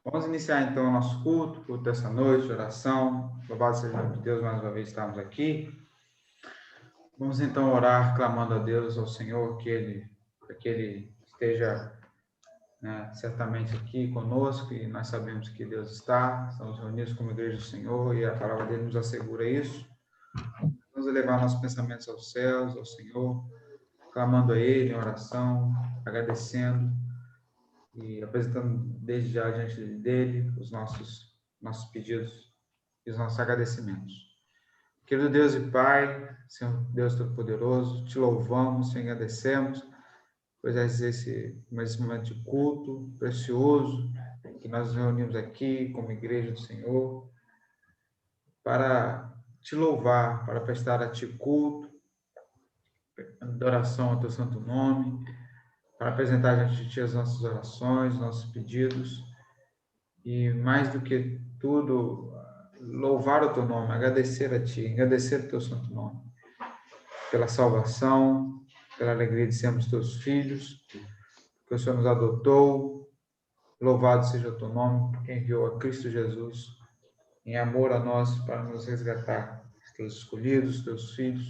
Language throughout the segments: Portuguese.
Vamos iniciar então o nosso culto dessa noite, oração. Louvado seja o nome de Deus, mais uma vez estamos aqui. Vamos então orar, clamando a Deus, ao Senhor, que Ele esteja, certamente aqui conosco, e nós sabemos que Deus está. Estamos reunidos como igreja do Senhor e a palavra dele nos assegura isso. Vamos elevar nossos pensamentos aos céus, ao Senhor, clamando a Ele em oração, agradecendo e apresentando desde já diante dele os nossos pedidos e os nossos agradecimentos. Querido Deus e Pai, Senhor Deus Todo-Poderoso, te louvamos, te agradecemos, pois esse momento de culto precioso, que nós nos reunimos aqui como igreja do Senhor, para te louvar, para prestar a ti culto, adoração ao teu santo nome, para apresentar diante de ti as nossas orações, nossos pedidos, e mais do que tudo, louvar o teu nome, agradecer a ti, agradecer o teu santo nome, pela salvação, pela alegria de sermos teus filhos, que o Senhor nos adotou. Louvado seja o teu nome, que enviou a Cristo Jesus em amor a nós para nos resgatar, teus escolhidos, teus filhos,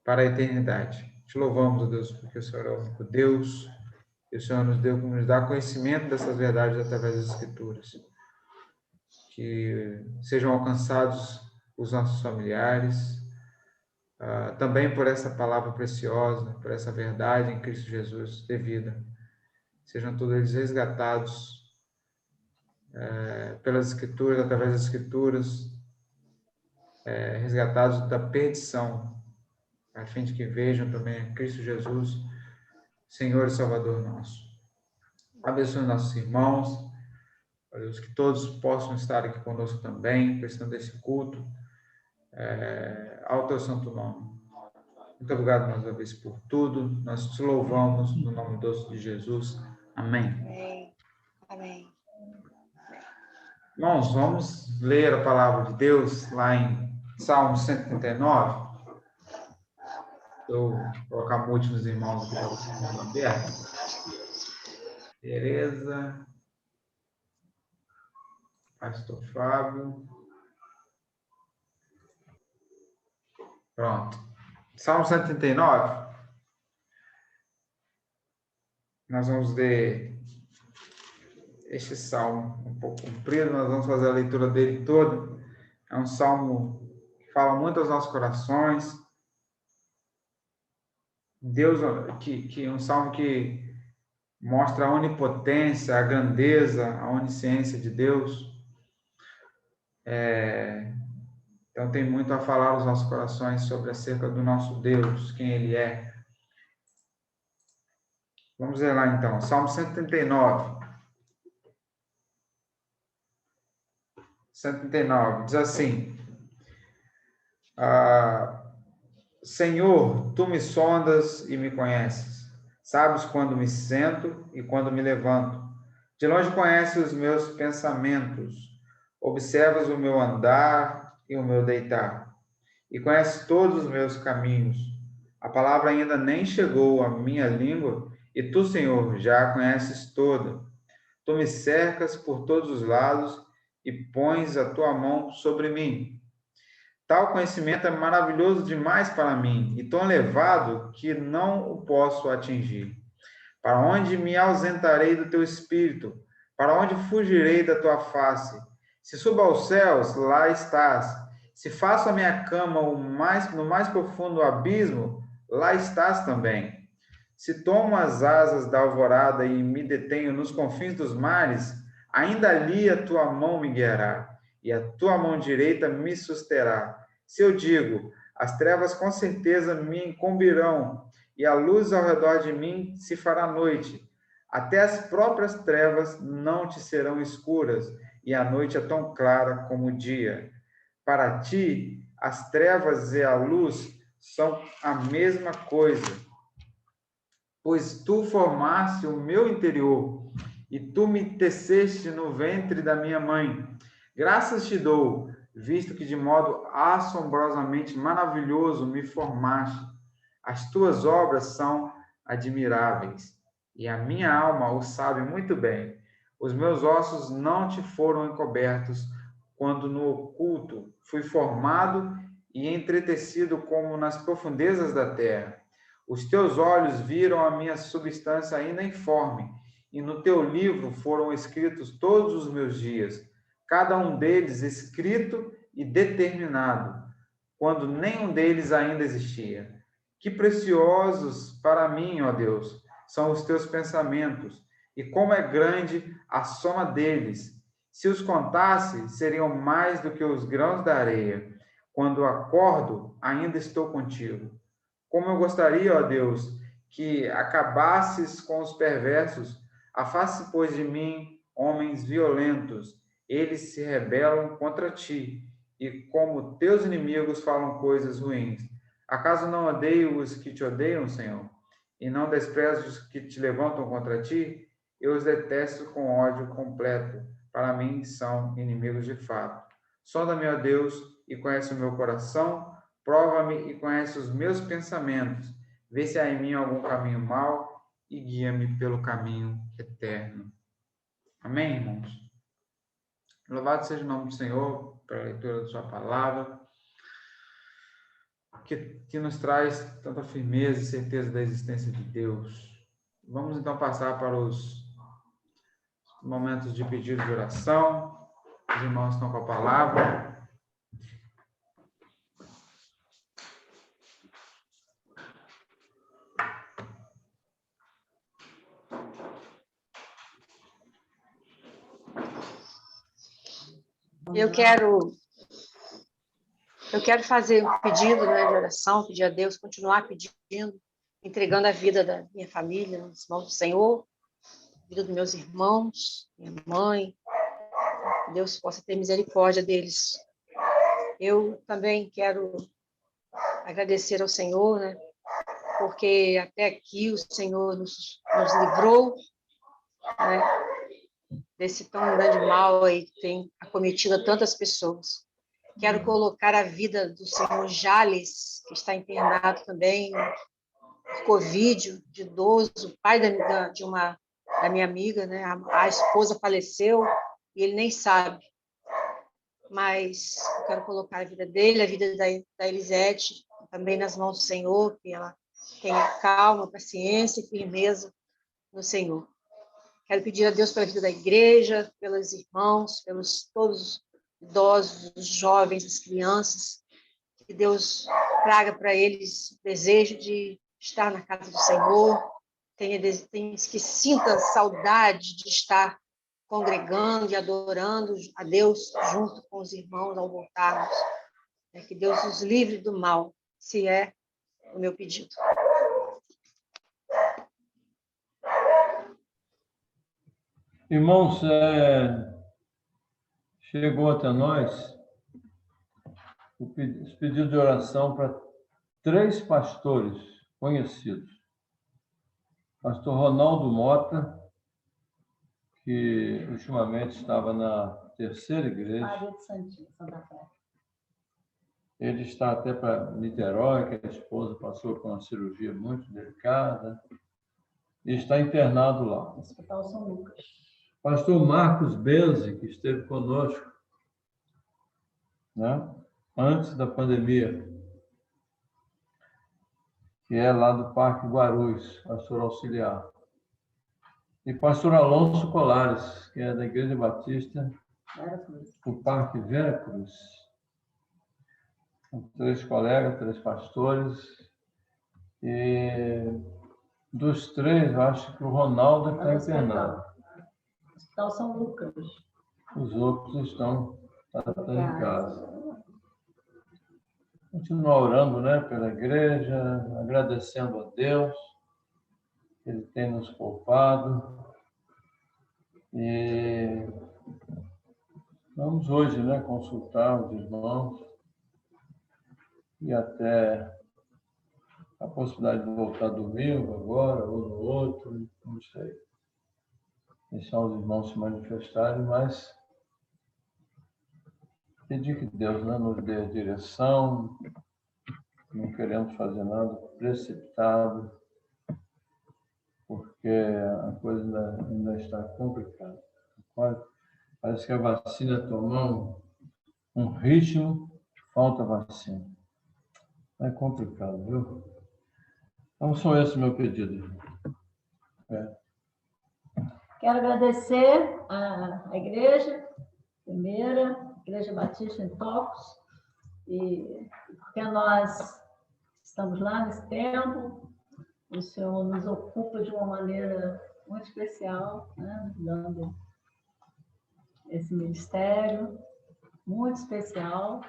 para a eternidade. Te louvamos, ó Deus, porque o Senhor é o único Deus, e o Senhor nos dá conhecimento dessas verdades através das Escrituras. Que sejam alcançados os nossos familiares, também por essa palavra preciosa, por essa verdade em Cristo Jesus de vida. Sejam todos eles resgatados pelas Escrituras, através das Escrituras, resgatados da perdição, a fim de que vejam também a Cristo Jesus, Senhor e Salvador nosso. Abençoe nossos irmãos, ó Deus, que todos possam estar aqui conosco também, prestando esse culto ao teu santo nome. Muito obrigado mais uma vez por tudo. Nós te louvamos no nome doce de Jesus. Amém. Amém. Amém. Irmãos, vamos ler a palavra de Deus lá em Salmo 139. Eu vou colocar múltiplos irmãos aqui para vocês aberto. Tereza. Pastor Fábio. Pronto. Salmo 139. Nós vamos ler este salmo um pouco comprido, nós vamos fazer a leitura dele todo. É um salmo que fala muito aos nossos corações. Deus, que é um salmo que mostra a onipotência, a grandeza, a onisciência de Deus. Então tem muito a falar aos nossos corações sobre acerca do nosso Deus, quem Ele é. Vamos ver lá então, Salmo 139. 139, diz assim: Senhor, tu me sondas e me conheces. Sabes quando me sento e quando me levanto. De longe conheces os meus pensamentos. Observas o meu andar e o meu deitar. E conheces todos os meus caminhos. A palavra ainda nem chegou à minha língua, e tu, Senhor, já a conheces toda. Tu me cercas por todos os lados e pões a tua mão sobre mim. Tal conhecimento é maravilhoso demais para mim e tão elevado que não o posso atingir. Para onde me ausentarei do teu espírito? Para onde fugirei da tua face? Se subo aos céus, lá estás. Se faço a minha cama no mais profundo abismo, lá estás também. Se tomo as asas da alvorada e me detenho nos confins dos mares, ainda ali a tua mão me guiará, e a tua mão direita me susterá. Se eu digo, as trevas com certeza me encobrirão, e a luz ao redor de mim se fará noite. Até as próprias trevas não te serão escuras, e a noite é tão clara como o dia. Para ti, as trevas e a luz são a mesma coisa, pois tu formaste o meu interior, e tu me teceste no ventre da minha mãe. Graças te dou, visto que de modo assombrosamente maravilhoso me formaste. As tuas obras são admiráveis, e a minha alma o sabe muito bem. Os meus ossos não te foram encobertos, quando no oculto fui formado e entretecido como nas profundezas da terra. Os teus olhos viram a minha substância ainda informe, e no teu livro foram escritos todos os meus dias, cada um deles escrito e determinado, quando nenhum deles ainda existia. Que preciosos para mim, ó Deus, são os teus pensamentos, e como é grande a soma deles. Se os contasse, seriam mais do que os grãos da areia. Quando acordo, ainda estou contigo. Como eu gostaria, ó Deus, que acabasses com os perversos. Afaste, pois, de mim homens violentos. Eles se rebelam contra ti, e como teus inimigos falam coisas ruins. Acaso não odeio os que te odeiam, Senhor? E não desprezo os que te levantam contra ti? Eu os detesto com ódio completo. Para mim são inimigos de fato. Sonda-me, ó Deus, e conhece o meu coração. Prova-me e conhece os meus pensamentos. Vê se há em mim algum caminho mau e guia-me pelo caminho eterno. Amém, irmãos? Louvado seja o nome do Senhor pela leitura da sua palavra, que nos traz tanta firmeza e certeza da existência de Deus. Vamos então passar para os momentos de pedido de oração. Os irmãos estão com a palavra. Eu quero fazer um pedido, né, de oração, pedir a Deus, continuar pedindo, entregando a vida da minha família nas mãos do Senhor, a vida dos meus irmãos, minha mãe, que Deus possa ter misericórdia deles. Eu também quero agradecer ao Senhor, né, porque até aqui o Senhor nos livrou, né, desse tão grande mal aí que tem acometido a tantas pessoas. Quero colocar a vida do senhor Jales, que está internado também por Covid, de idoso, pai da minha amiga, né? A esposa faleceu e ele nem sabe. Mas eu quero colocar a vida dele, a vida da Elisete, também nas mãos do Senhor, que ela tenha calma, paciência e firmeza no Senhor. Quero pedir a Deus pela vida da igreja, pelos irmãos, pelos todos os idosos, os jovens, as crianças, que Deus traga para eles o desejo de estar na casa do Senhor, que sinta saudade de estar congregando e adorando a Deus junto com os irmãos ao voltarmos. Que Deus os livre do mal, se é o meu pedido. Irmãos, chegou até nós os pedidos de oração para 3 pastores conhecidos. Pastor Ronaldo Mota, que ultimamente estava na terceira igreja. Ele está até para Niterói, que a esposa passou por uma cirurgia muito delicada e está internado lá. Hospital São Lucas. Pastor Marcos Benzi, que esteve conosco, né, antes da pandemia, que é lá do Parque Guarulhos, pastor auxiliar. E pastor Alonso Colares, que é da Igreja Batista do Parque Vera Cruz. São 3 colegas, 3 pastores. E dos 3, eu acho que o Ronaldo está internado. Hospital São Lucas. Os outros estão em casa. Continuar orando, né, pela igreja, agradecendo a Deus, que Ele tem nos poupado. E vamos hoje, né, consultar os irmãos e até a possibilidade de voltar domingo agora ou no outro, não sei. Deixar os irmãos se manifestarem, mas pedir que Deus, né, nos dê a direção, não queremos fazer nada precipitado, porque a coisa ainda está complicada. Parece que a vacina tomou um ritmo, falta vacina. É complicado, viu? Então, são esses meu pedido. Quero agradecer à igreja, primeira, Igreja Batista em Tocos, e porque nós estamos lá nesse tempo, o Senhor nos ocupa de uma maneira muito especial, né? Dando esse ministério muito especial,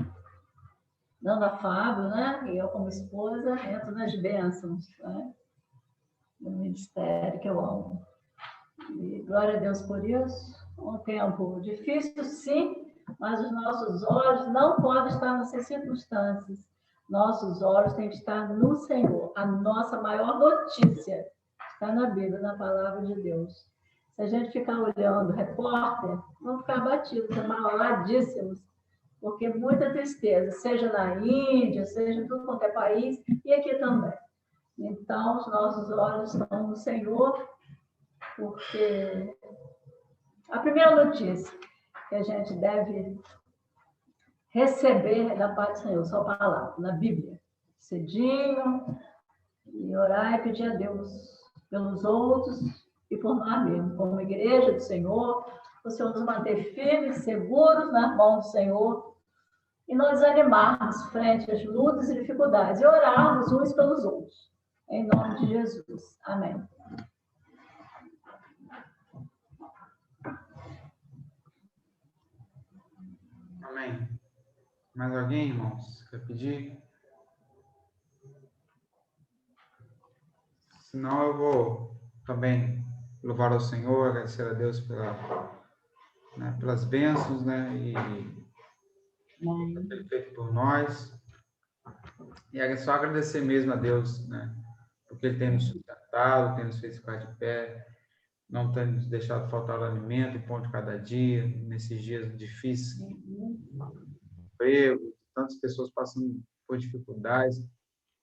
dando a Fábio, né? E eu, como esposa, entro nas bênçãos, né? Do ministério que eu amo. E glória a Deus por isso. Um tempo difícil, sim, mas os nossos olhos não podem estar nessas circunstâncias. Nossos olhos têm que estar no Senhor. A nossa maior notícia está na Bíblia, na palavra de Deus. Se a gente ficar olhando repórter, vamos ficar batidos, abaladíssimos, porque muita tristeza, seja na Índia, seja em tudo quanto é país, e aqui também. Então, os nossos olhos estão no Senhor, porque a primeira notícia que a gente deve receber da parte do Senhor, sua palavra, na Bíblia, cedinho, e orar e pedir a Deus pelos outros e por nós mesmos, como igreja do Senhor, o Senhor nos manter firmes, seguros nas mãos do Senhor e não desanimarmos frente às lutas e dificuldades e orarmos uns pelos outros. Em nome de Jesus. Amém. Amém. Mais alguém, irmãos, quer pedir? Senão eu vou também louvar ao Senhor, agradecer a Deus pelas bênçãos, né? E por ter feito por nós. E é só agradecer mesmo a Deus, né? Porque Ele tem nos sustentado, tem nos feito ficar de pé, não tem nos deixado faltar o alimento, o pão de cada dia, nesses dias difíceis, emprego, tantas pessoas passando por dificuldades,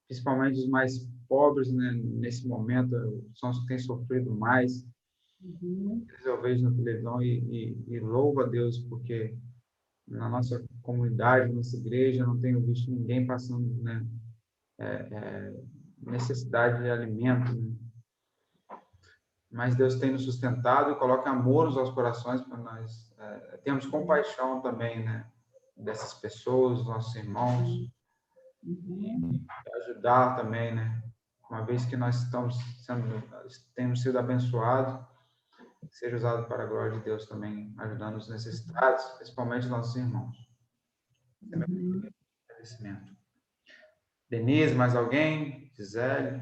principalmente os mais pobres, né? Nesse momento, são os que têm sofrido mais. Eu vejo na televisão e louvo a Deus, porque na nossa comunidade, na nossa igreja, não tenho visto ninguém passando, né, necessidade de alimento, né? Mas Deus tem nos sustentado e coloca amor nos nossos corações para nós termos compaixão também, né, dessas pessoas, dos nossos irmãos, ajudar também, né, uma vez que nós temos sido abençoados, seja usado para a glória de Deus também, ajudando os necessitados, principalmente os nossos irmãos. Agradecimento. Denise, mais alguém? Gisele?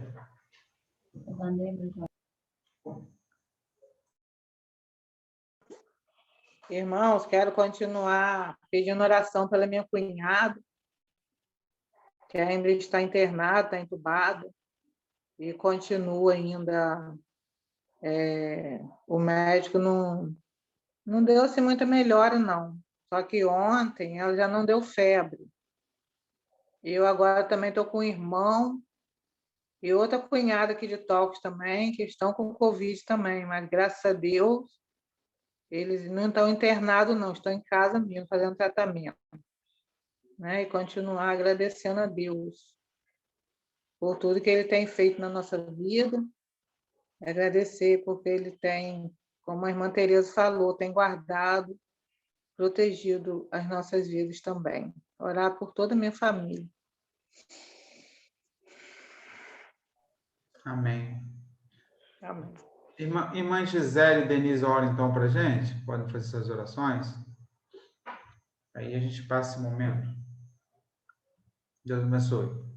Irmãos, quero continuar pedindo oração pela minha cunhada, que ainda está internada, está entubada, e continua ainda. O médico não deu assim, muita melhora, não. Só que ontem ela já não deu febre. Eu agora também estou com um irmão e outra cunhada aqui de Tocos também, que estão com Covid também, mas graças a Deus eles não estão internados, não, estão em casa mesmo, fazendo tratamento. Né? E continuar agradecendo a Deus por tudo que Ele tem feito na nossa vida. Agradecer porque Ele tem, como a irmã Tereza falou, tem guardado, protegido as nossas vidas também. Orar por toda a minha família. Amém. Amém. Irmã Gisele e Denise, ora então para a gente? Podem fazer suas orações? Aí a gente passa esse momento. Deus abençoe.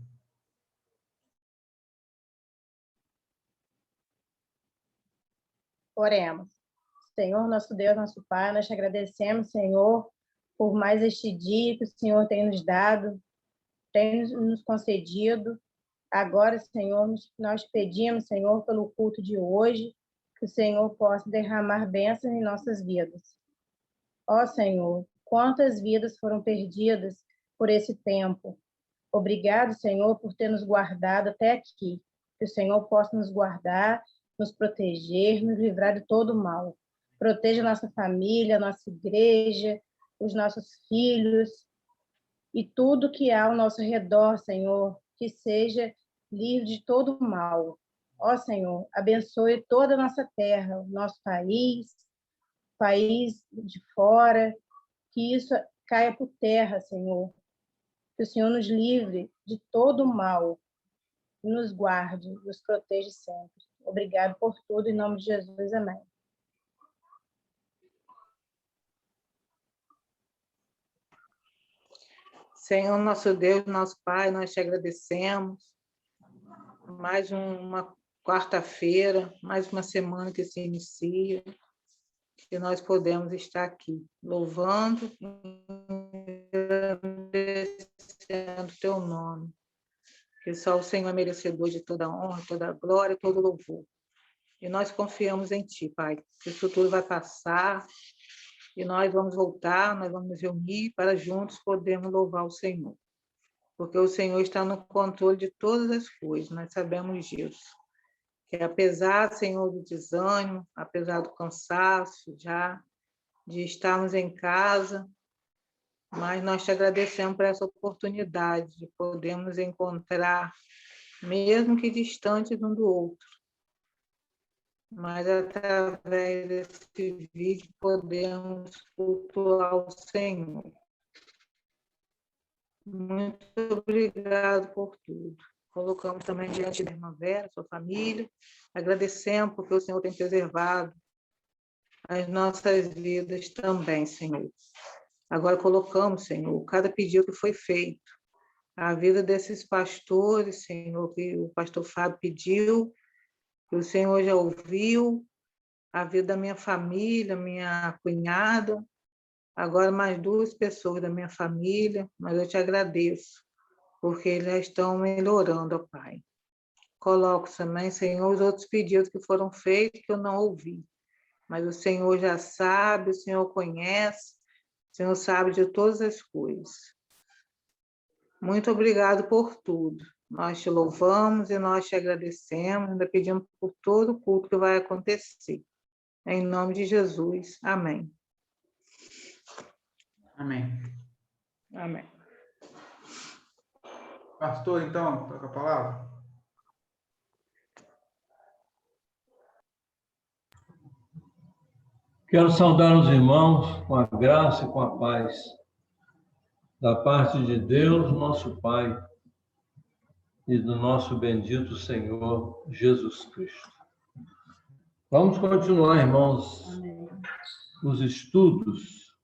Oremos. Senhor, nosso Deus, nosso Pai, nós te agradecemos, Senhor, por mais este dia que o Senhor tem nos dado, tem nos concedido. Agora, Senhor, nós pedimos, Senhor, pelo culto de hoje, que o Senhor possa derramar bênçãos em nossas vidas. Ó Senhor, quantas vidas foram perdidas por esse tempo. Obrigado, Senhor, por ter nos guardado até aqui. Que o Senhor possa nos guardar, nos proteger, nos livrar de todo mal. Proteja nossa família, nossa igreja, os nossos filhos e tudo que há ao nosso redor, Senhor, que seja livre de todo mal. Ó Senhor, abençoe toda a nossa terra, o nosso país de fora, que isso caia por terra, Senhor. Que o Senhor nos livre de todo mal, nos guarde, nos proteja sempre. Obrigado por tudo, em nome de Jesus, amém. Senhor, nosso Deus, nosso Pai, nós te agradecemos. Mais uma quarta-feira, mais uma semana que se inicia, que nós podemos estar aqui, louvando e agradecendo o teu nome. Que só o Senhor é merecedor de toda honra, toda glória, todo louvor. E nós confiamos em Ti, Pai, que isso tudo vai passar e nós vamos voltar, nós vamos nos reunir para juntos podermos louvar o Senhor. Porque o Senhor está no controle de todas as coisas, nós sabemos disso. Que apesar, Senhor, do desânimo, apesar do cansaço já, de estarmos em casa, mas nós te agradecemos por essa oportunidade de podermos encontrar, mesmo que distantes um do outro, mas através desse vídeo podemos cultuar o Senhor. Muito obrigado por tudo. Colocamos também diante da irmã Vera, sua família, agradecemos porque o Senhor tem preservado as nossas vidas também, Senhor. Agora colocamos, Senhor, cada pedido que foi feito, a vida desses pastores, Senhor, que o pastor Fábio pediu, que o Senhor já ouviu, a vida da minha família, minha cunhada, agora mais 2 pessoas da minha família, mas eu te agradeço, porque eles já estão melhorando, ó Pai. Coloco também, Senhor, os outros pedidos que foram feitos que eu não ouvi, mas o Senhor já sabe, o Senhor conhece, o Senhor sabe de todas as coisas. Muito obrigado por tudo. Nós te louvamos e nós te agradecemos, ainda pedimos por todo o culto que vai acontecer. Em nome de Jesus. Amém. Amém. Amém. Pastor, então, toca a palavra. Quero saudar os irmãos com a graça e com a paz da parte de Deus, nosso Pai, e do nosso bendito Senhor Jesus Cristo. Vamos continuar, irmãos, os estudos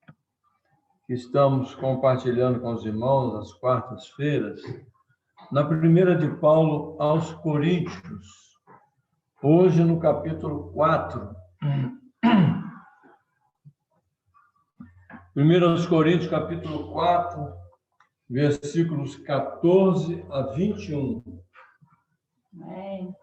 que estamos compartilhando com os irmãos às quartas-feiras, na primeira de Paulo aos Coríntios, hoje no capítulo 4. 1 aos Coríntios, capítulo 4, versículos 14 a 21. Amém.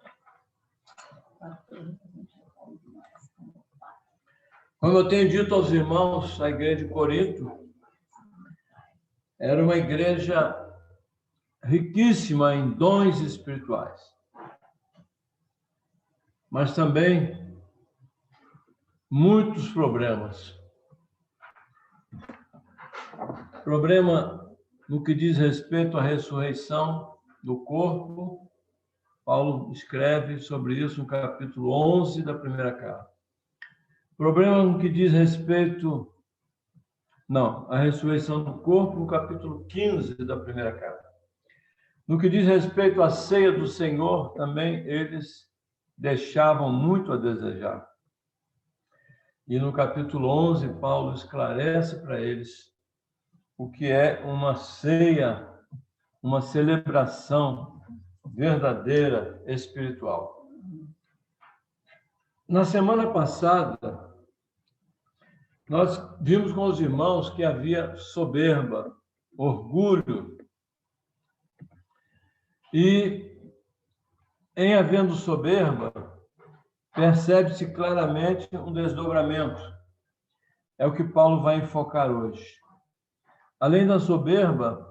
Como eu tenho dito aos irmãos, a igreja de Corinto era uma igreja riquíssima em dons espirituais, mas também muitos problemas. Problema no que diz respeito à ressurreição do corpo. Paulo escreve sobre isso no capítulo 11 da primeira carta. Problema no que diz respeito... a ressurreição do corpo, no capítulo 15 da primeira carta. No que diz respeito à ceia do Senhor, também eles deixavam muito a desejar. E no capítulo 11, Paulo esclarece para eles o que é uma ceia, uma celebração verdadeira espiritual. Na semana passada, nós vimos com os irmãos que havia soberba, orgulho, e em havendo soberba, percebe-se claramente um desdobramento. É o que Paulo vai enfocar hoje. Além da soberba,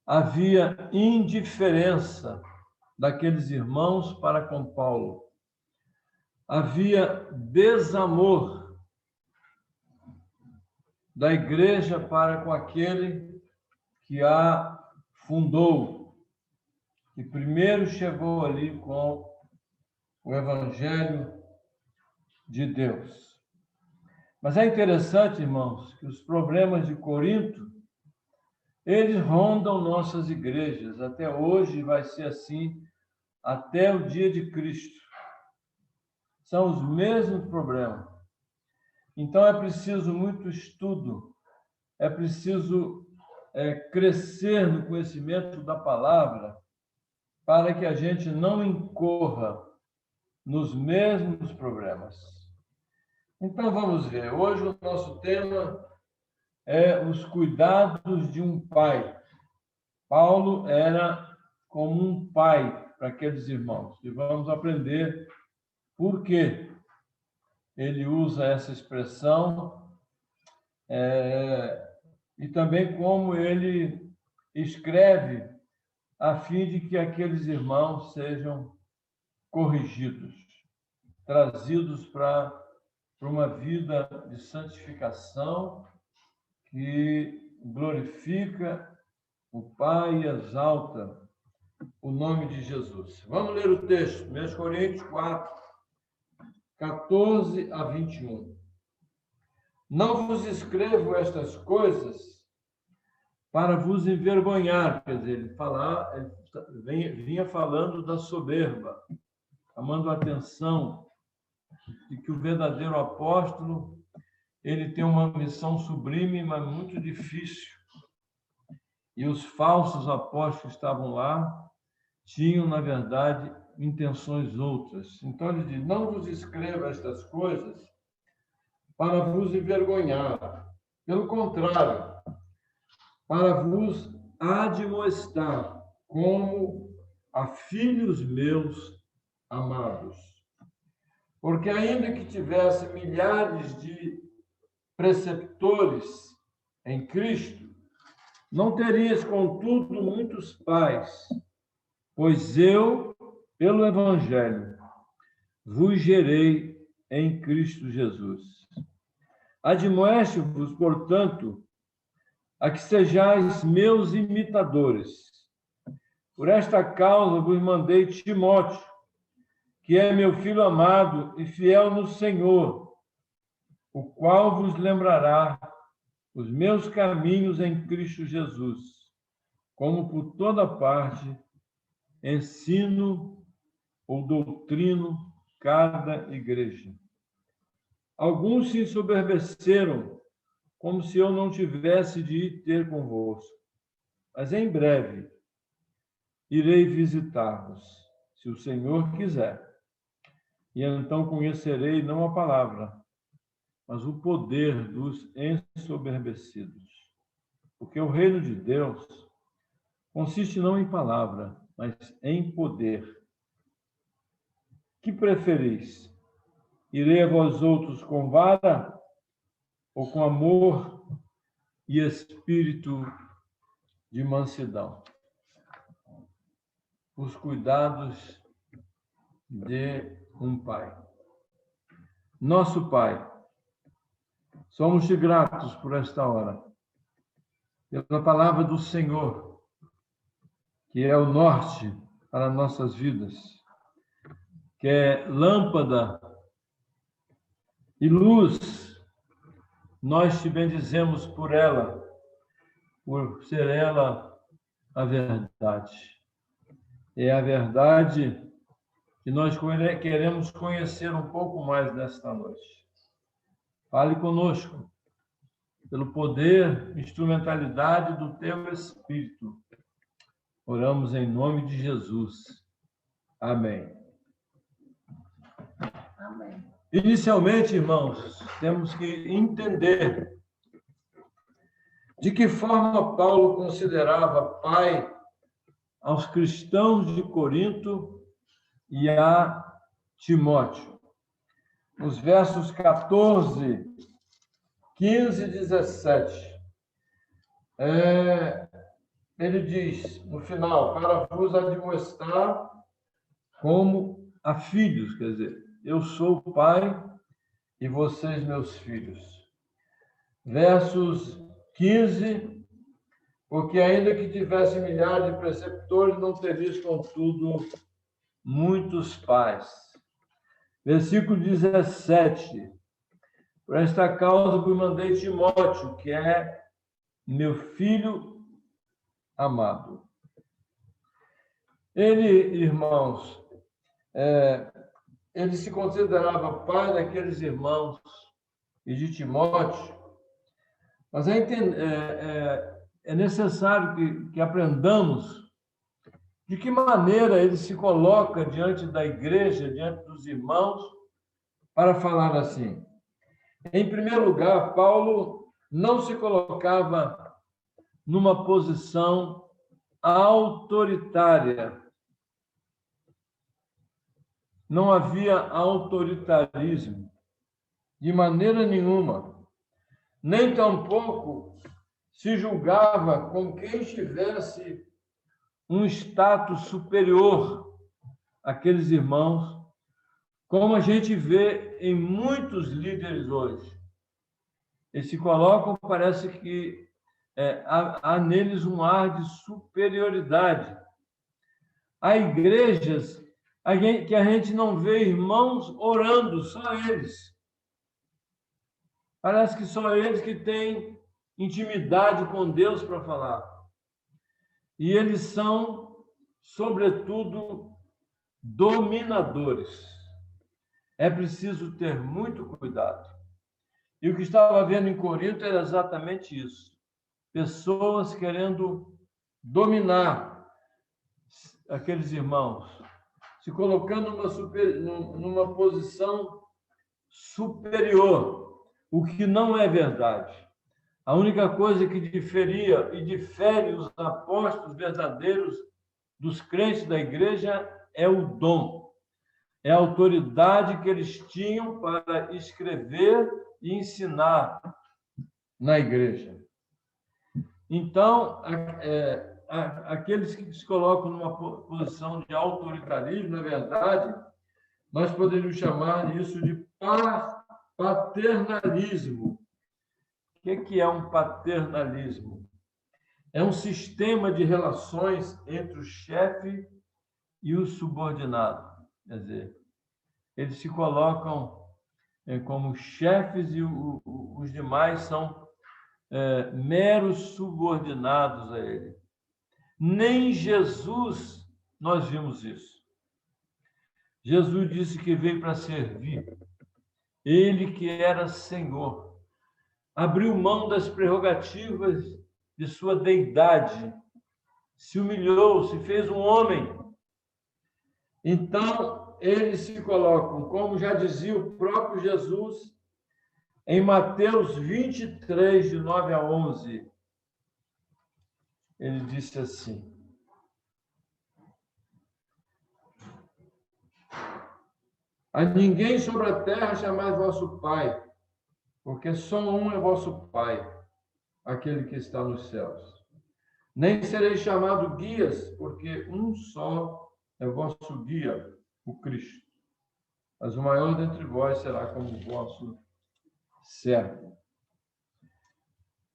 havia indiferença daqueles irmãos para com Paulo. Havia desamor da igreja para com aquele que a fundou, que primeiro chegou ali com o Evangelho de Deus. Mas é interessante, irmãos, que os problemas de Corinto, eles rondam nossas igrejas. Até hoje vai ser assim, até o dia de Cristo. São os mesmos problemas. Então é preciso muito estudo, é preciso crescer no conhecimento da palavra para que a gente não incorra nos mesmos problemas. Então vamos ver. Hoje o nosso tema é os cuidados de um pai. Paulo era como um pai para aqueles irmãos. E vamos aprender por que ele usa essa expressão e também como ele escreve a fim de que aqueles irmãos sejam corrigidos, trazidos para uma vida de santificação que glorifica o Pai e exalta o nome de Jesus. Vamos ler o texto, 1 Coríntios 4, 14 a 21. Não vos escrevo estas coisas para vos envergonhar, quer dizer, ele vinha falando da soberba, chamando a atenção de que o verdadeiro apóstolo, ele tem uma missão sublime, mas muito difícil. E os falsos apóstolos que estavam lá tinham, na verdade, intenções outras. Então ele diz: não vos escreva estas coisas para vos envergonhar. Pelo contrário, para vos admoestar como a filhos meus amados. Porque ainda que tivesse milhares de preceptores em Cristo, não terias, contudo, muitos pais, pois eu, pelo Evangelho, vos gerei em Cristo Jesus. Admoeste-vos, portanto, a que sejais meus imitadores. Por esta causa vos mandei Timóteo, que é meu filho amado e fiel no Senhor, o qual vos lembrará os meus caminhos em Cristo Jesus, como por toda parte ensino ou doutrino cada igreja. Alguns se ensoberbeceram, como se eu não tivesse de ir ter convosco. Mas em breve irei visitar-vos, se o Senhor quiser. E então conhecerei não a palavra, mas o poder dos ensoberbecidos. Porque o reino de Deus consiste não em palavra, mas em poder. Que preferis? Irei a vós outros com vara ou com amor e espírito de mansidão? Os cuidados de um pai. Nosso Pai, somos-te gratos por esta hora, pela palavra do Senhor, que é o norte para nossas vidas, que é lâmpada e luz. Nós te bendizemos por ela, por ser ela a verdade. É a verdade que nós queremos conhecer um pouco mais nesta noite. Fale conosco, pelo poder, instrumentalidade do teu Espírito. Oramos em nome de Jesus. Amém. Amém. Inicialmente, irmãos, temos que entender de que forma Paulo considerava pai aos cristãos de Corinto e a Timóteo. Nos versos 14, 15 e 17, ele diz, no final, para vos admoestar como a filhos, quer dizer, eu sou o pai e vocês meus filhos. versos 15, porque ainda que tivesse milhares de preceptores, não teria, contudo, muitos pais. Versículo 17. Por esta causa vos mandei Timóteo, que é meu filho amado. Ele, irmãos, ele se considerava pai daqueles irmãos e de Timóteo, mas é necessário que aprendamos de que maneira ele se coloca diante da igreja, diante dos irmãos, para falar assim. Em primeiro lugar, Paulo não se colocava numa posição autoritária. Não havia autoritarismo, de maneira nenhuma. Nem tampouco se julgava como quem tivesse um status superior àqueles irmãos, como a gente vê em muitos líderes hoje. Eles se colocam, parece que há neles um ar de superioridade. Há igrejas que a gente não vê irmãos orando, só eles. Parece que só eles que têm intimidade com Deus para falar. E eles são, sobretudo, dominadores. É preciso ter muito cuidado. E o que estava vendo em Corinto era exatamente isso. Pessoas querendo dominar aqueles irmãos, se colocando numa posição superior, o que não é verdade. A única coisa que diferia e difere os apóstolos verdadeiros dos crentes da igreja é o dom, é a autoridade que eles tinham para escrever e ensinar na igreja. Então, aqueles que se colocam numa posição de autoritarismo, na verdade, nós poderíamos chamar isso de paternalismo. O que é um paternalismo? É um sistema de relações entre o chefe e o subordinado. Quer dizer, eles se colocam como chefes e os demais são meros subordinados a ele. Nem Jesus nós vimos isso. Jesus disse que veio para servir. Ele que era Senhor abriu mão das prerrogativas de sua deidade, se humilhou, se fez um homem. Então, eles se colocam, como já dizia o próprio Jesus, em Mateus 23, de 9 a 11, ele disse assim: a ninguém sobre a terra chamais vosso Pai, porque só um é vosso Pai, aquele que está nos céus. Nem sereis chamados guias, porque um só é vosso guia, o Cristo. Mas o maior dentre vós será como vosso servo.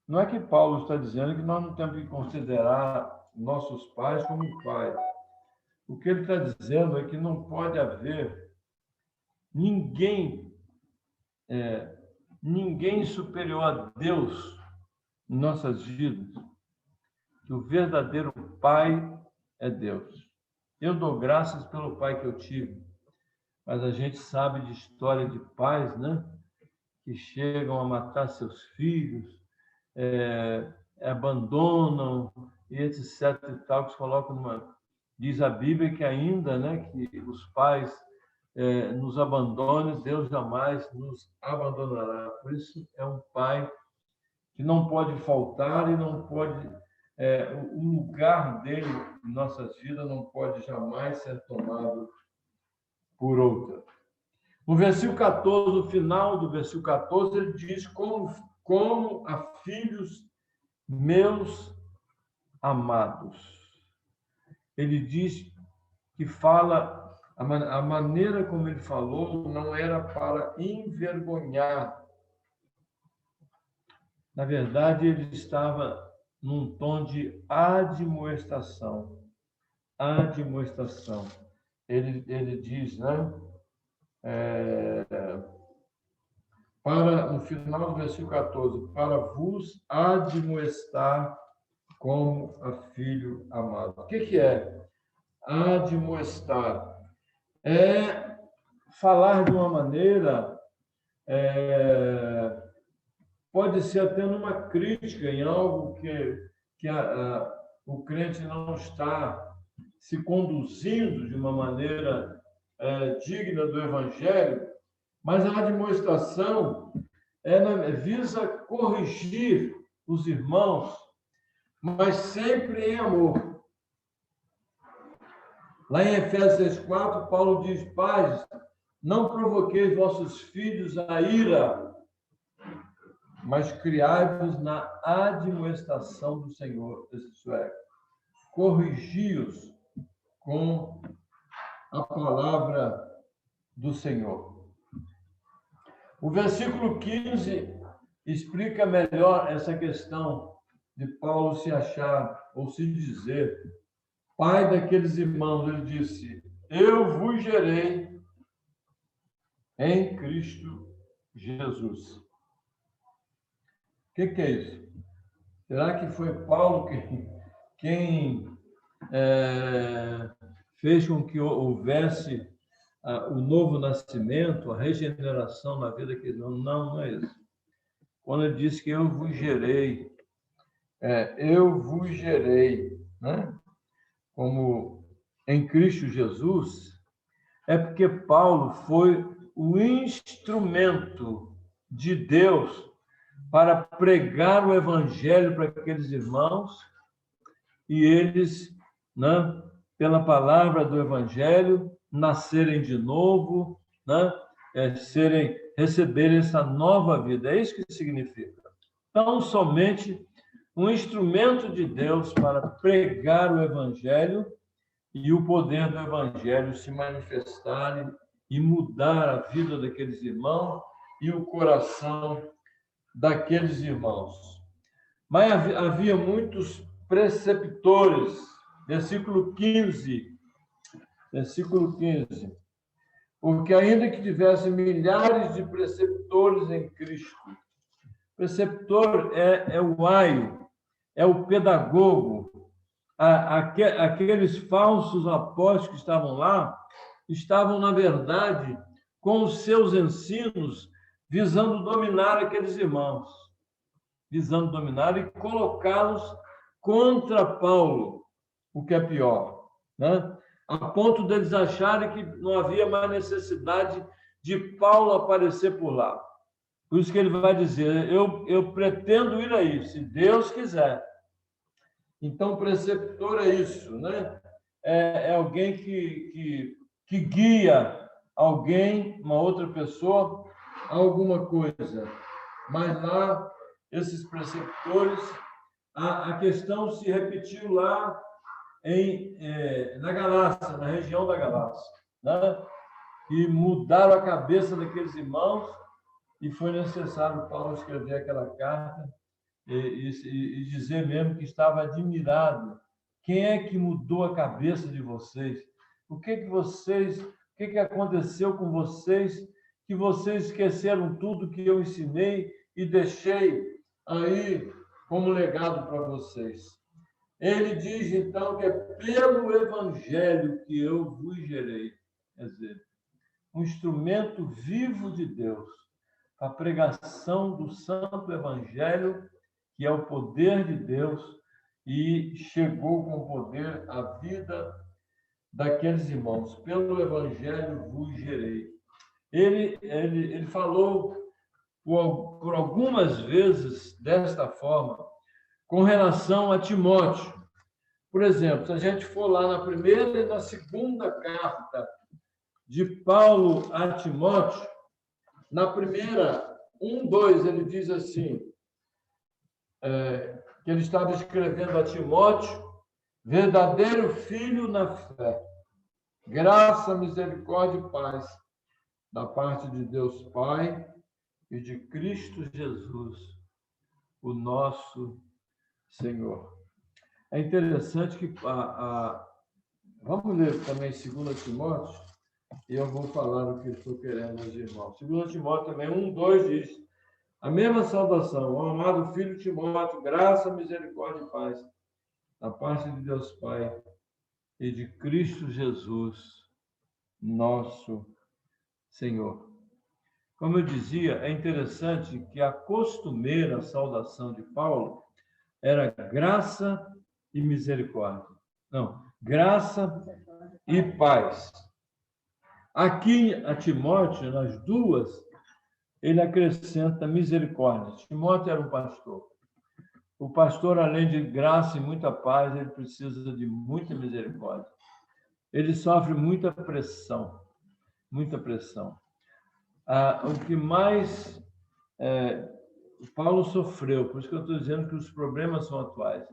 Não é que Paulo está dizendo que nós não temos que considerar nossos pais como pai. O que ele está dizendo é que não pode haver ninguém superior a Deus em nossas vidas. Que o verdadeiro pai é Deus. Eu dou graças pelo pai que eu tive, mas a gente sabe de história de pais, né? Que chegam a matar seus filhos, abandonam, e etc. e tal, que se colocam numa... Diz a Bíblia que ainda, né, que os pais nos abandonem, Deus jamais nos abandonará. Por isso, é um pai que não pode faltar e não pode... o lugar dele em nossas vidas não pode jamais ser tomado por outra. No versículo 14, no final do versículo 14, ele diz como a filhos meus amados. Ele diz que fala, a maneira como ele falou não era para envergonhar Na verdade, ele estava num tom de admoestação. Admoestação. Ele diz, né? No final do versículo 14, para vos admoestar como a filho amado. O que é admoestar? É falar de uma maneira, pode ser até numa crítica em algo que o crente não está se conduzindo de uma maneira digna do Evangelho, mas a admoestação visa corrigir os irmãos, mas sempre em amor. Lá em Efésios 6,4, Paulo diz: pais, não provoqueis vossos filhos a ira, mas criai-vos na admoestação do Senhor. Isso é, corrigi-os com a palavra do Senhor. O versículo 15 explica melhor essa questão de Paulo se achar ou se dizer pai daqueles irmãos. Ele disse: eu vos gerei em Cristo Jesus. O que é isso? Será que foi Paulo quem fez com que houvesse o novo nascimento, a regeneração na vida? Não é isso. Quando ele disse que eu vos gerei, né? Como em Cristo Jesus, é porque Paulo foi o instrumento de Deus para pregar o evangelho para aqueles irmãos e eles, né, pela palavra do evangelho, nascerem de novo, né, receberem essa nova vida. É isso que significa. Tão somente um instrumento de Deus para pregar o evangelho e o poder do evangelho se manifestar e mudar a vida daqueles irmãos e o coração daqueles irmãos. Mas havia muitos preceptores. Versículo 15. Porque ainda que tivesse milhares de preceptores em Cristo, preceptor é o aio, é o pedagogo. Aqueles falsos apóstolos que estavam lá, estavam, na verdade, com os seus ensinos, visando dominar aqueles irmãos, visando dominar e colocá-los contra Paulo, o que é pior, né? A ponto deles acharem que não havia mais necessidade de Paulo aparecer por lá. Por isso que ele vai dizer: eu pretendo ir aí, se Deus quiser. Então, preceptor é isso, né? É alguém que guia alguém, uma outra pessoa, a alguma coisa. Mas lá, esses preceptores, a questão se repetiu lá na Galácia, na região da Galácia, né? E mudaram a cabeça daqueles irmãos, e foi necessário Paulo escrever aquela carta e dizer mesmo que estava admirado. Quem é que mudou a cabeça de vocês? O que aconteceu com vocês, que vocês esqueceram tudo que eu ensinei e deixei aí como legado para vocês? Ele diz, então, que é pelo evangelho que eu vos gerei. Quer dizer, um instrumento vivo de Deus, a pregação do santo evangelho, que é o poder de Deus, e chegou com poder à vida daqueles irmãos. Pelo evangelho vos gerei. Ele falou por algumas vezes desta forma, com relação a Timóteo. Por exemplo, se a gente for lá na primeira e na segunda carta de Paulo a Timóteo, na primeira, 1:2, ele diz assim, que ele estava escrevendo a Timóteo, verdadeiro filho na fé, graça, misericórdia e paz, da parte de Deus Pai e de Cristo Jesus, o nosso Senhor. É interessante que vamos ler também 2 Timóteo, e eu vou falar o que estou querendo aos irmãos. 2 Timóteo também 1:2 diz: a mesma saudação, ao amado filho Timóteo, graça, misericórdia e paz, da parte de Deus Pai e de Cristo Jesus, nosso Senhor. Como eu dizia, é interessante que a costumeira saudação de Paulo era graça e misericórdia. Não, graça e paz. Aqui, a Timóteo, nas duas, ele acrescenta misericórdia. Timóteo era um pastor. O pastor, além de graça e muita paz, ele precisa de muita misericórdia. Ele sofre muita pressão, muita pressão. O que mais Paulo sofreu, por isso que eu estou dizendo que os problemas são atuais.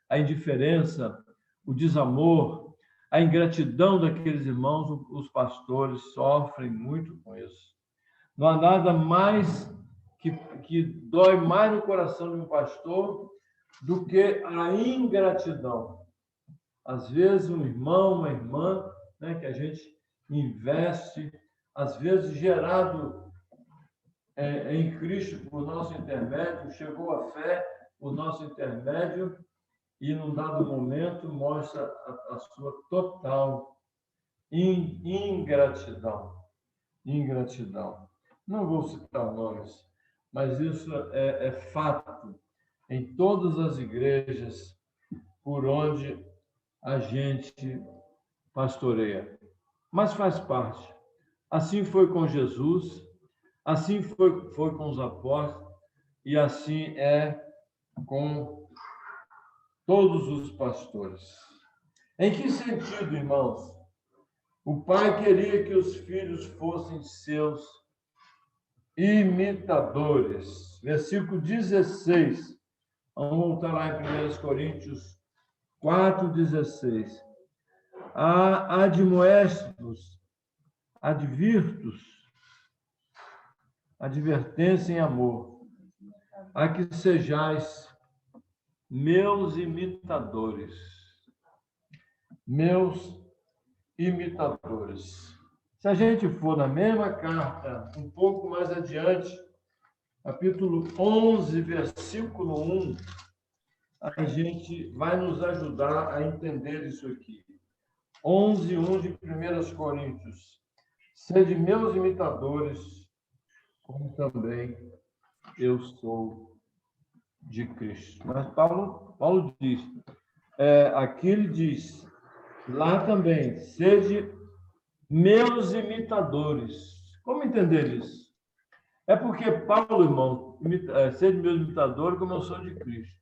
A indiferença, o desamor, a ingratidão daqueles irmãos, os pastores sofrem muito com isso. Não há nada mais que dói mais no coração de um pastor do que a ingratidão. Às vezes, um irmão, uma irmã, né, que a gente investe, às vezes gerado em Cristo por nosso intermédio, chegou à fé por nosso intermédio e, num dado momento, mostra a sua total ingratidão. Ingratidão. Não vou citar nomes, mas isso é fato em todas as igrejas por onde a gente pastoreia. Mas faz parte. Assim foi com Jesus, assim foi com os apóstolos, e assim é com todos os pastores. Em que sentido, irmãos? O pai queria que os filhos fossem seus imitadores. Versículo 16. Vamos voltar lá em 1 Coríntios 4:16. Admoestos, advirtos, advertência em amor, a que sejais meus imitadores. Meus imitadores. Se a gente for na mesma carta, um pouco mais adiante, capítulo 11, versículo 1, a gente vai nos ajudar a entender isso aqui. 11:1 de 1 Coríntios. Sede meus imitadores, como também eu sou de Cristo. Mas Paulo diz, aqui ele diz, lá também, sede meus imitadores. Como entender isso? É porque Paulo, irmão, sede meus imitadores, como eu sou de Cristo.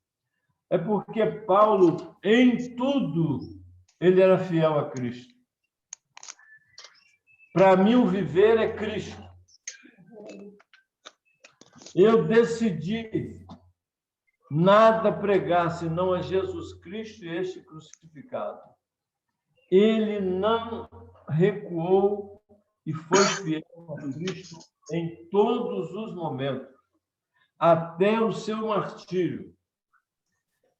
É porque Paulo, em tudo, ele era fiel a Cristo. Para mim, o viver é Cristo. Eu decidi nada pregar senão a Jesus Cristo e este crucificado. Ele não recuou e foi fiel a Cristo em todos os momentos, até o seu martírio.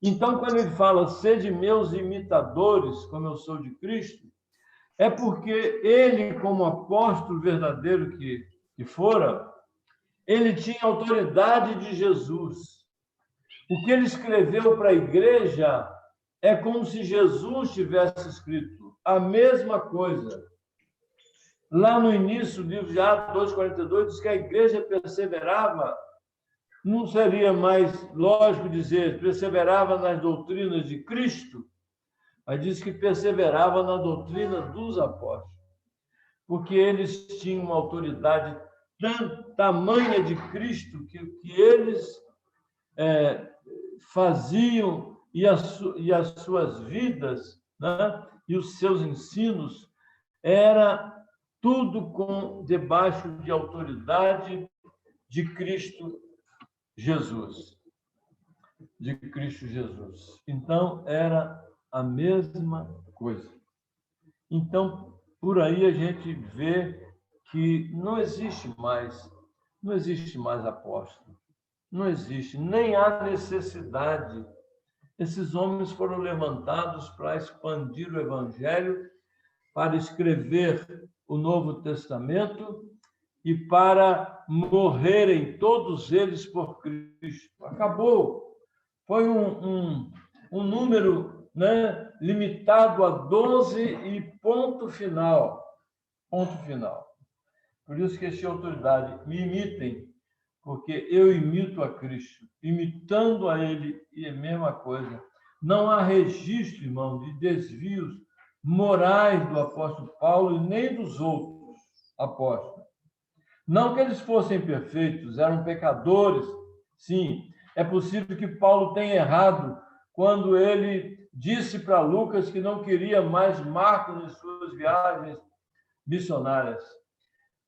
Então, quando ele fala, sede meus imitadores, como eu sou de Cristo, é porque ele, como apóstolo verdadeiro que fora, ele tinha autoridade de Jesus. O que ele escreveu para a igreja é como se Jesus tivesse escrito a mesma coisa. Lá no início do livro de Atos 2:42, diz que a igreja perseverava, não seria mais lógico dizer perseverava nas doutrinas de Cristo, mas diz que perseverava na doutrina dos apóstolos, porque eles tinham uma autoridade tamanha de Cristo que eles faziam e as suas vidas, né, e os seus ensinos era tudo debaixo de autoridade de Cristo Jesus. De Cristo Jesus. Então, era a mesma coisa. Então, por aí a gente vê que não existe mais apóstolo. Não existe, nem há necessidade. Esses homens foram levantados para expandir o Evangelho, para escrever o Novo Testamento e para morrerem todos eles por Cristo. Acabou. Foi um número, né, limitado a 12 e ponto final. Ponto final. Por isso que essa autoridade, me imitem, porque eu imito a Cristo. Imitando a Ele, e é a mesma coisa. Não há registro, irmão, de desvios morais do apóstolo Paulo e nem dos outros apóstolos. Não que eles fossem perfeitos, eram pecadores. Sim, é possível que Paulo tenha errado quando ele disse para Lucas que não queria mais Marcos em suas viagens missionárias.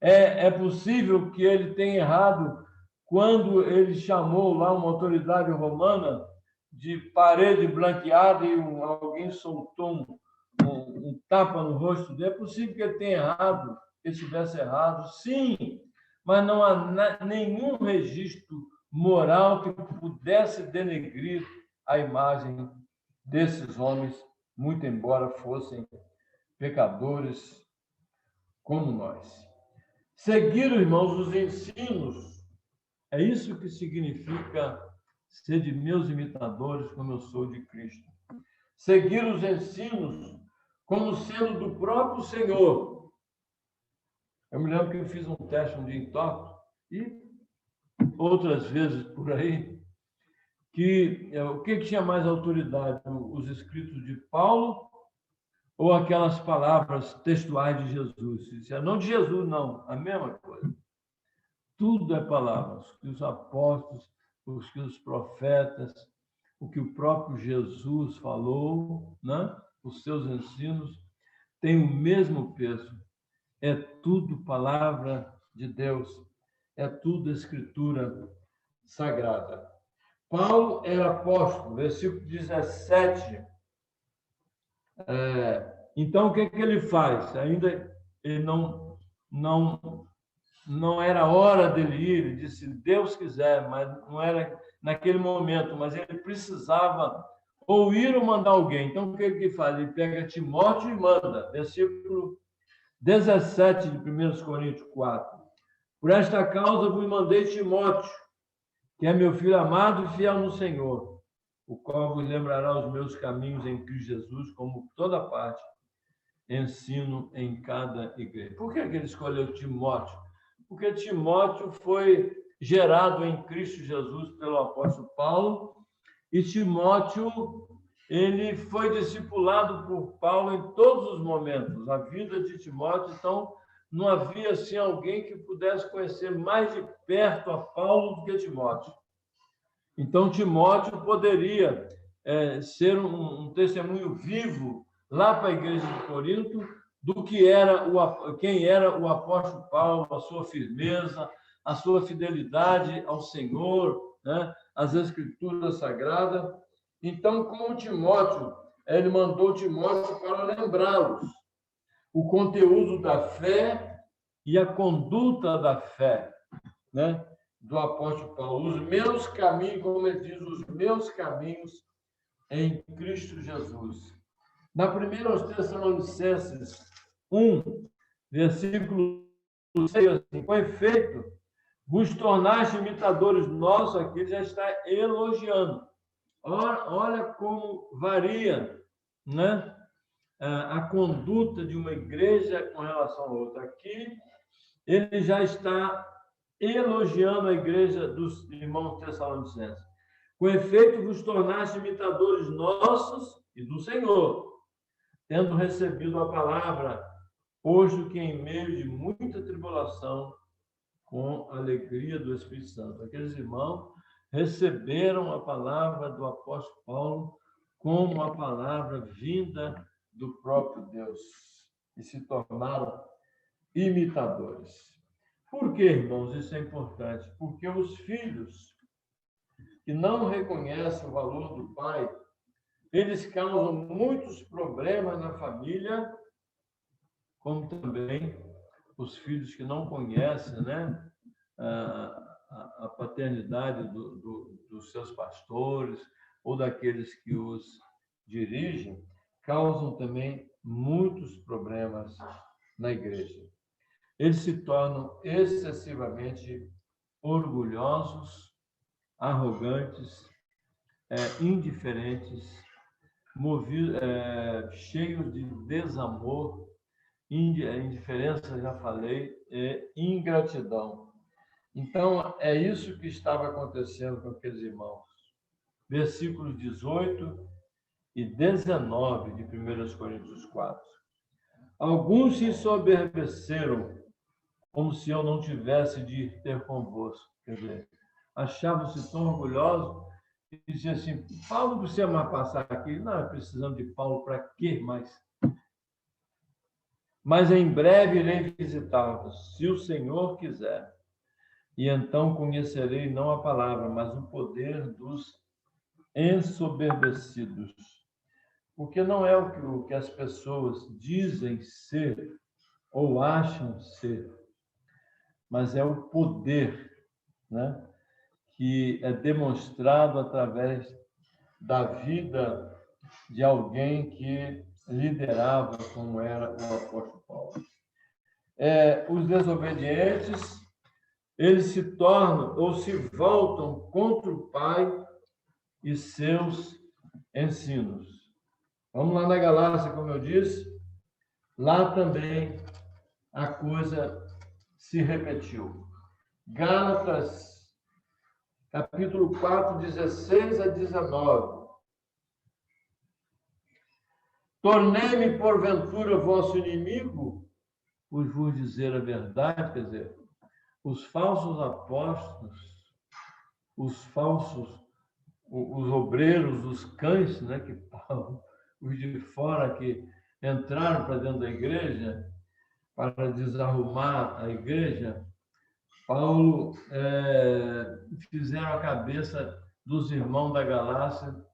É possível que ele tenha errado quando ele chamou lá uma autoridade romana de parede branqueada e alguém soltou um tapa no rosto dele. É possível que ele tenha errado, que ele estivesse errado, sim, mas não há nenhum registro moral que pudesse denegrir a imagem desses homens, muito embora fossem pecadores como nós. Seguir, irmãos, os ensinos, é isso que significa ser de meus imitadores, como eu sou de Cristo. Seguir os ensinos como sendo do próprio Senhor. Eu me lembro que eu fiz um teste um dia em Tóquio, e outras vezes por aí, que o que tinha mais autoridade, os escritos de Paulo ou aquelas palavras textuais de Jesus? Não de Jesus, não, a mesma coisa. Tudo é palavras, que os apóstolos, os que os profetas, o que o próprio Jesus falou, né? Os seus ensinos têm o mesmo peso. É tudo palavra de Deus, é tudo escritura sagrada. Paulo era apóstolo, versículo 17. Então, o que ele faz? Ainda ele não era hora dele ir, ele disse, Deus quiser, mas não era naquele momento, mas ele precisava ou ir ou mandar alguém. Então, o que ele faz? Ele pega Timóteo e manda, versículo 17 de 1 Coríntios 4. Por esta causa vos mandei Timóteo, que é meu filho amado e fiel no Senhor, o qual vos lembrará os meus caminhos em Cristo Jesus, como toda parte ensino em cada igreja. Por que ele escolheu Timóteo? Porque Timóteo foi gerado em Cristo Jesus pelo apóstolo Paulo, e Timóteo, ele foi discipulado por Paulo em todos os momentos. A vida de Timóteo, então, não havia assim alguém que pudesse conhecer mais de perto a Paulo do que Timóteo. Então, Timóteo poderia ser um testemunho vivo lá para a igreja de Corinto do que quem era o apóstolo Paulo, a sua firmeza, a sua fidelidade ao Senhor, né? Às Escrituras Sagradas. Então, como Timóteo, ele mandou Timóteo para lembrá-los o conteúdo da fé e a conduta da fé, né? Do apóstolo Paulo. Os meus caminhos, como ele diz, os meus caminhos em Cristo Jesus. Na primeira aos Tessalonicenses 1, versículo 6, assim, com efeito, vos tornaste imitadores nossos, aqui ele já está elogiando. Olha como varia, né, a conduta de uma igreja com relação a outra. Aqui ele já está elogiando a igreja dos irmãos tessalonicenses. Com efeito, vos tornaste imitadores nossos e do Senhor, tendo recebido a palavra, posto que em meio de muita tribulação, com a alegria do Espírito Santo. Aqueles irmãos receberam a palavra do apóstolo Paulo como a palavra vinda do próprio Deus e se tornaram imitadores. Por que, irmãos, isso é importante? Porque os filhos que não reconhecem o valor do pai, eles causam muitos problemas na família, como também os filhos que não conhecem, né, a paternidade dos seus pastores ou daqueles que os dirigem, causam também muitos problemas na igreja. Eles se tornam excessivamente orgulhosos, arrogantes, indiferentes, cheios de desamor, indiferença, já falei, ingratidão. Então, é isso que estava acontecendo com aqueles irmãos. Versículos 18 e 19 de 1 Coríntios 4. Alguns se ensoberbeceram, como se eu não tivesse de ir ter convosco. Quer dizer, achavam-se tão orgulhosos e diziam assim: Paulo precisa mais passar aqui. Não, precisamos de Paulo para quê mais? Mas em breve irei visitá-los, se o Senhor quiser. E então conhecerei não a palavra, mas o poder dos ensoberbecidos. Porque não é o que as pessoas dizem ser ou acham ser, mas é o poder, né, que é demonstrado através da vida de alguém que liderava, como era o apóstolo Paulo. Os desobedientes, eles se tornam ou se voltam contra o Pai e seus ensinos. Vamos lá na Galácia, como eu disse, lá também a coisa se repetiu. Gálatas, capítulo 4, 16 a 19. Tornei-me, porventura, vosso inimigo, por vos dizer a verdade, quer dizer, os falsos apóstolos, os obreiros, os cães, né, que Paulo, os de fora que entraram para dentro da igreja para desarrumar a igreja, Paulo fizeram a cabeça dos irmãos da Galácia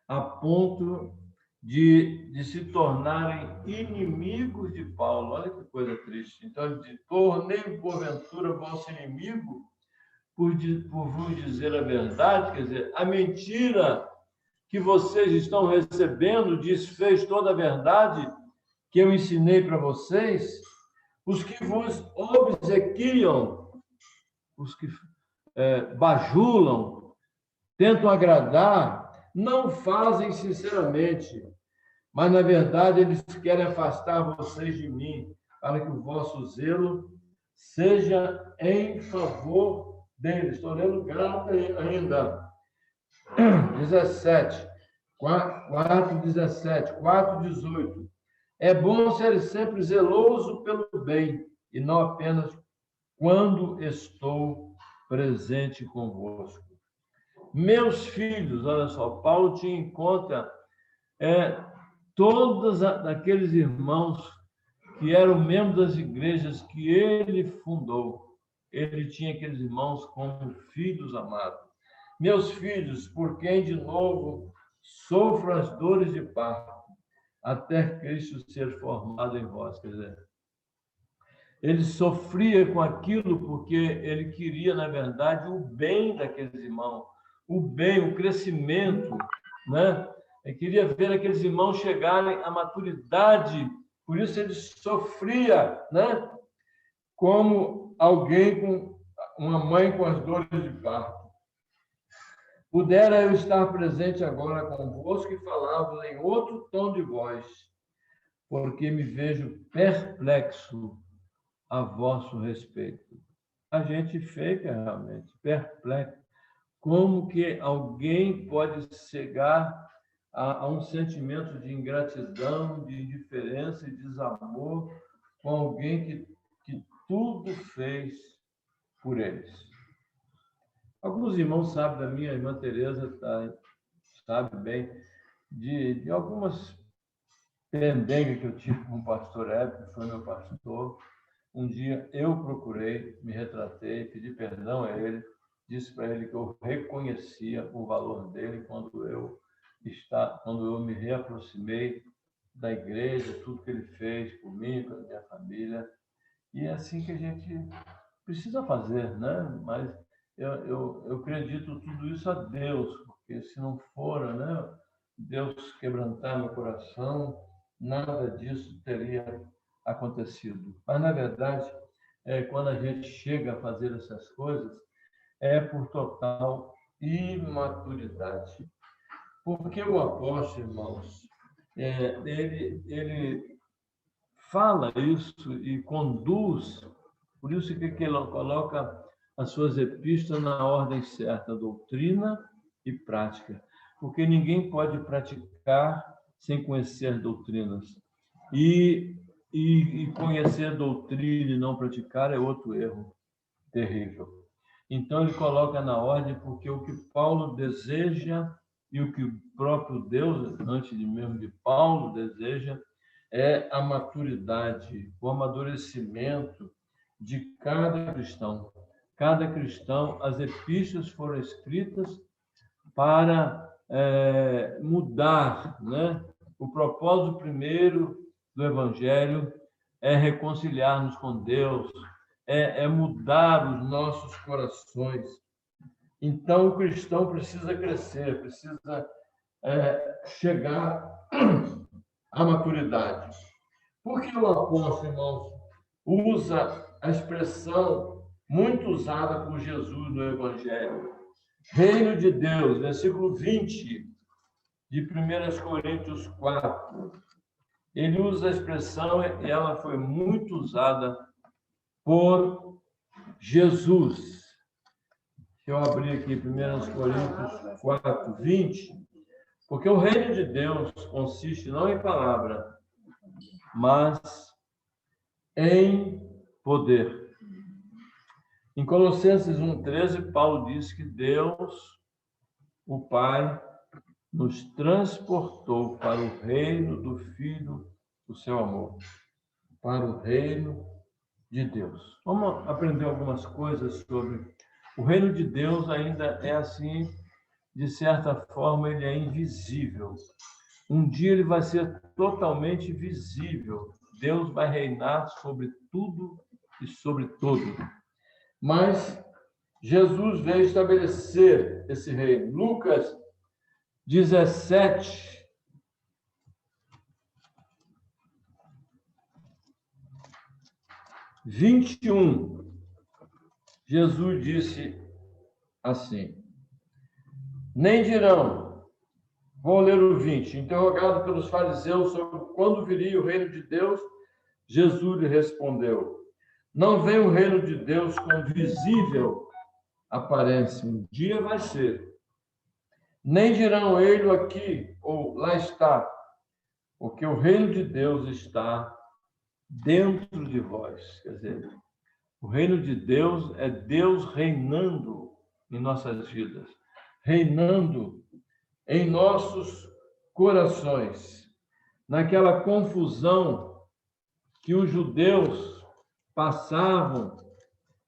a ponto de se tornarem inimigos de Paulo. Olha que coisa triste. Então, ele diz: tornei porventura vosso inimigo por vos dizer a verdade, quer dizer, a mentira que vocês estão recebendo desfez toda a verdade que eu ensinei para vocês. Os que vos obsequiam, os que bajulam, tentam agradar, não fazem sinceramente, mas, na verdade, eles querem afastar vocês de mim, para que o vosso zelo seja em favor deles. Estou lendo Gálatas ainda. 17, 4, 17, 4, 18. É bom ser sempre zeloso pelo bem, e não apenas quando estou presente convosco. Meus filhos, olha só, Paulo tinha em conta todos aqueles irmãos que eram membros das igrejas que ele fundou. Ele tinha aqueles irmãos como filhos amados. Meus filhos, por quem de novo sofro as dores de parto, até Cristo ser formado em vós. Quer dizer, ele sofria com aquilo porque ele queria, na verdade, o bem daqueles irmãos, o bem, o crescimento, né? Ele queria ver aqueles irmãos chegarem à maturidade, por isso ele sofria, né? Como alguém com uma mãe com as dores de parto. Pudera eu estar presente agora convosco e falar-vos em outro tom de voz, porque me vejo perplexo a vosso respeito. A gente fica realmente perplexo. Como que alguém pode chegar a um sentimento de ingratidão, de indiferença e desamor com alguém que tudo fez por eles? Alguns irmãos sabem da minha irmã Teresa, sabe bem, de algumas pendengas que eu tive com o pastor Hébio, que foi meu pastor. Um dia eu procurei, me retratei, pedi perdão a ele, disse para ele que eu reconhecia o valor dele quando eu me reaproximei da igreja, tudo que ele fez por mim, pela minha família. E é assim que a gente precisa fazer, né? Mas eu acredito tudo isso a Deus, porque se não for, né, Deus quebrantar meu coração, nada disso teria acontecido. Mas, na verdade, quando a gente chega a fazer essas coisas, é por total imaturidade. Porque o apóstolo, irmãos, ele fala isso e conduz, por isso que ele coloca as suas epístolas na ordem certa, doutrina e prática, porque ninguém pode praticar sem conhecer doutrinas. E conhecer doutrina e não praticar é outro erro terrível. Então, ele coloca na ordem, porque o que Paulo deseja e o que o próprio Deus, antes mesmo de Paulo, deseja é a maturidade, o amadurecimento de cada cristão. Cada cristão, as epístolas foram escritas para mudar, né? O propósito primeiro do Evangelho é reconciliar-nos com Deus, é mudar os nossos corações. Então, o cristão precisa crescer, precisa chegar à maturidade. Por que o apóstolo, irmãos, usa a expressão muito usada por Jesus no Evangelho? Reino de Deus, versículo 20 de 1 Coríntios 4. Ele usa a expressão, e ela foi muito usada por Jesus. Deixa eu abrir aqui 1 Coríntios 4, 20. Porque o reino de Deus consiste não em palavra, mas em poder. Em Colossenses 1,13, Paulo diz que Deus, o Pai, nos transportou para o reino do Filho do seu amor, para o reino de Deus. Vamos aprender algumas coisas sobre o reino de Deus. Ainda é assim, de certa forma, ele é invisível. Um dia ele vai ser totalmente visível. Deus vai reinar sobre tudo e sobre todo. Mas Jesus veio estabelecer esse reino. Lucas 17, Jesus disse assim: nem dirão, vou ler o 20, interrogado pelos fariseus sobre quando viria o reino de Deus, Jesus lhe respondeu: não vem o reino de Deus com visível aparência, um dia vai ser. Nem dirão ele aqui ou lá está, porque o reino de Deus está dentro de vós. Quer dizer, o reino de Deus é Deus reinando em nossas vidas, reinando em nossos corações. Naquela confusão que os judeus passavam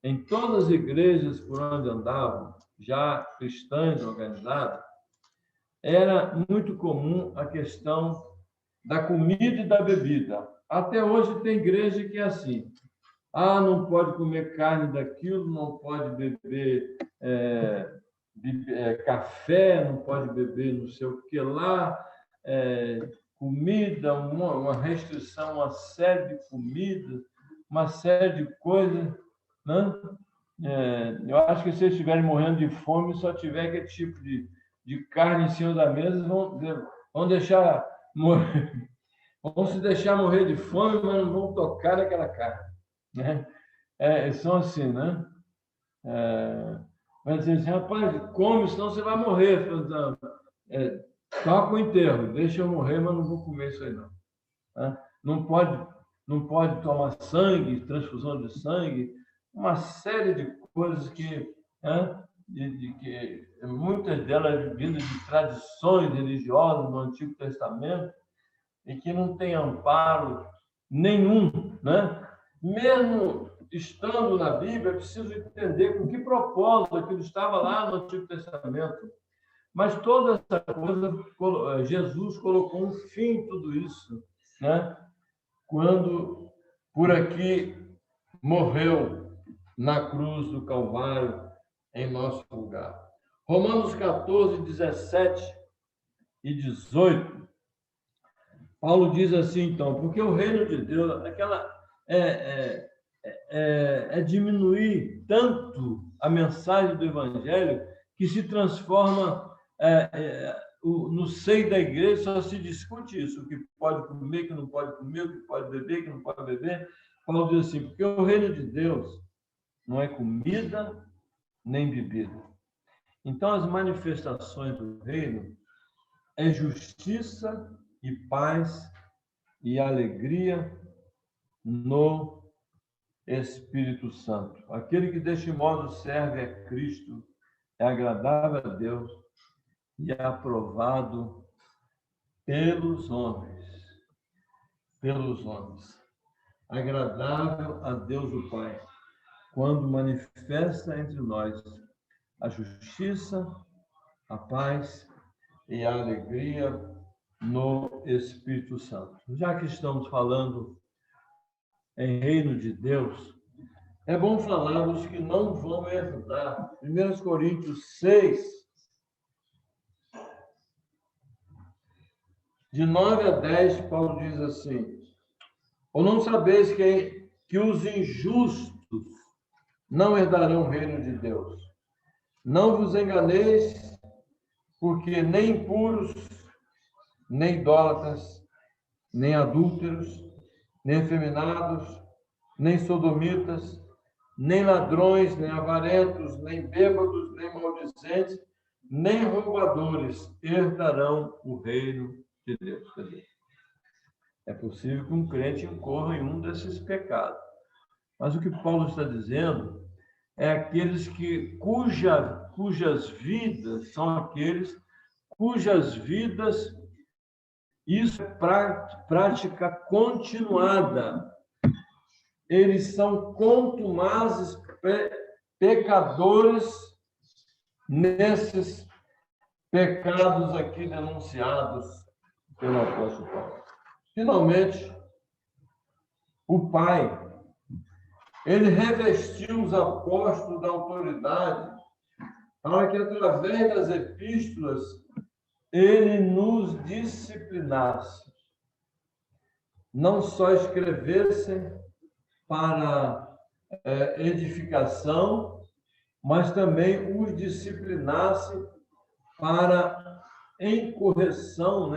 em todas as igrejas por onde andavam, já cristãs organizadas, era muito comum a questão da comida e da bebida. Até hoje tem igreja que é assim: não pode comer carne daquilo, não pode beber café, não pode beber não sei o que lá, comida, uma restrição, uma série de comidas, uma série de coisas, né? Eu acho que se eles estiverem morrendo de fome, só tiver aquele tipo de carne em cima da mesa, vão deixar morrer, vão se deixar morrer de fome, mas não vão tocar naquela carne, né? São assim, né? Vai dizer assim: rapaz, come, senão você vai morrer. Toca o enterro, deixa eu morrer, mas não vou comer isso aí não. Não pode tomar sangue, transfusão de sangue, uma série de coisas que muitas delas vindas de tradições religiosas do Antigo Testamento e que não tem amparo nenhum, né? Mesmo estando na Bíblia, é preciso entender com que propósito aquilo estava lá no Antigo Testamento. Mas toda essa coisa, Jesus colocou um fim em tudo isso, né? Quando por aqui morreu na cruz do Calvário, em nosso lugar. Romanos 14, 17 e 18. Paulo diz assim, então, porque o reino de Deus é diminuir tanto a mensagem do Evangelho que se transforma no seio da igreja, só se discute isso, o que pode comer, o que não pode comer, o que pode beber, o que não pode beber. Paulo diz assim, porque o reino de Deus não é comida nem bebida. Então, as manifestações do reino é justiça e paz e alegria no Espírito Santo. Aquele que deste modo serve a Cristo é agradável a Deus e é aprovado pelos homens. Pelos homens. Agradável a Deus o Pai, quando manifesta entre nós a justiça, a paz e a alegria no Espírito Santo. Já que estamos falando em reino de Deus, é bom falar os que não vão herdar. 1 Coríntios 6, de 9 a 10, Paulo diz assim: ou não sabeis que os injustos não herdarão o reino de Deus? Não vos enganeis, porque nem impuros, nem idólatras, nem adúlteros, nem efeminados, nem sodomitas, nem ladrões, nem avarentos, nem bêbados, nem maldizentes, nem roubadores herdarão o reino de Deus. Quer dizer, é possível que um crente incorra em um desses pecados. Mas o que Paulo está dizendo é aqueles cujas vidas são aqueles cujas vidas, isso é prática continuada. Eles são contumazes pecadores nesses pecados aqui denunciados pelo apóstolo Paulo. Finalmente, o Pai, ele revestiu os apóstolos da autoridade para que, através das epístolas, ele nos disciplinasse. Não só escrevessem para edificação, mas também os disciplinasse para, em correção,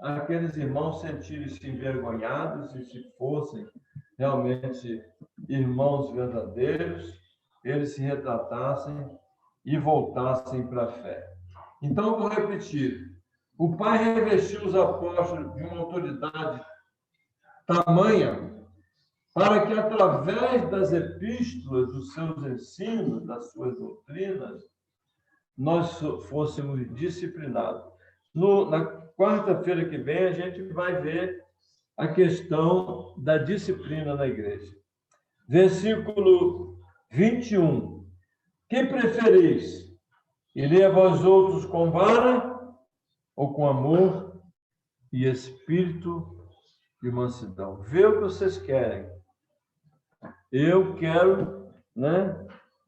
aqueles irmãos sentirem-se envergonhados e, se fossem realmente irmãos verdadeiros, eles se retratassem e voltassem para a fé. Então, vou repetir. O Pai revestiu os apóstolos de uma autoridade tamanha para que, através das epístolas, dos seus ensinos, das suas doutrinas, nós fôssemos disciplinados. Na quarta-feira que vem, a gente vai ver a questão da disciplina na igreja. Versículo 21. Que preferis? Irei a vós outros com vara ou com amor e espírito de mansidão? Vê o que vocês querem. Eu quero,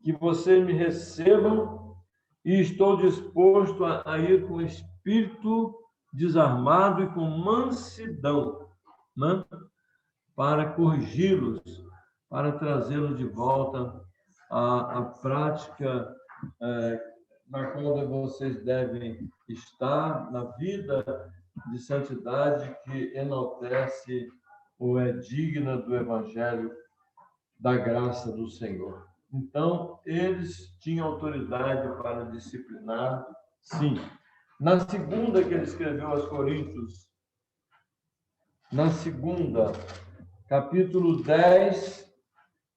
que vocês me recebam e estou disposto a ir com espírito desarmado e com mansidão, para corrigi-los, para trazê-los de volta à prática na qual vocês devem estar, na vida de santidade que enaltece ou é digna do Evangelho da graça do Senhor. Então, eles tinham autoridade para disciplinar, sim. Na segunda que ele escreveu aos Coríntios, na segunda, capítulo 10,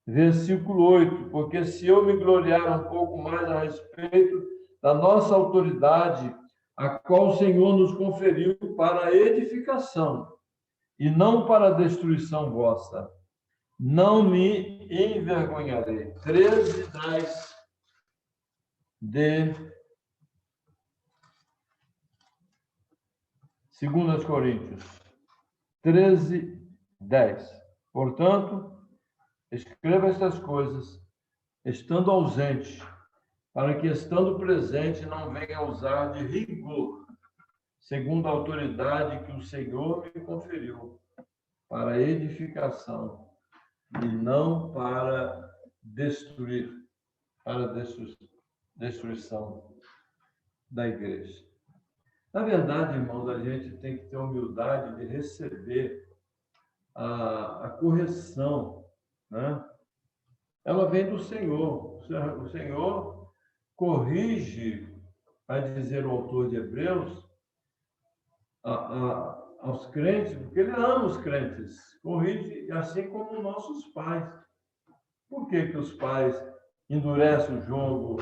versículo 8, porque se eu me gloriar um pouco mais a respeito da nossa autoridade, a qual o Senhor nos conferiu para a edificação e não para a destruição vossa, não me envergonharei. 13, 10 de 2 Coríntios. 13, 10. Portanto, escreva estas coisas, estando ausente, para que, estando presente, não venha a usar de rigor, segundo a autoridade que o Senhor me conferiu, para edificação e não para destruir, para destruição da igreja. Na verdade, irmãos, a gente tem que ter humildade de receber a correção, né? Ela vem do Senhor. O Senhor corrige, vai dizer o autor de Hebreus, aos crentes, porque ele ama os crentes, corrige, assim como nossos pais. Por que os pais endurecem o jogo?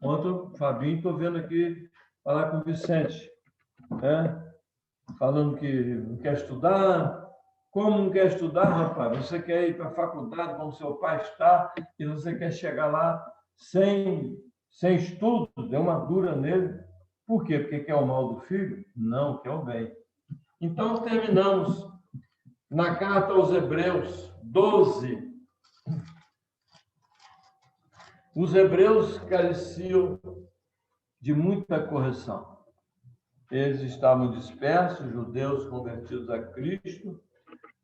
Ontem o Fabinho, estou vendo aqui falar com o Vicente, né? Falando que não quer estudar. Como não quer estudar, rapaz? Você quer ir para a faculdade como seu pai está e você quer chegar lá sem estudo? Deu uma dura nele. Por quê? Porque quer o mal do filho? Não, quer o bem. Então, terminamos na carta aos Hebreus 12. Os hebreus careciam de muita correção. Eles estavam dispersos, judeus convertidos a Cristo,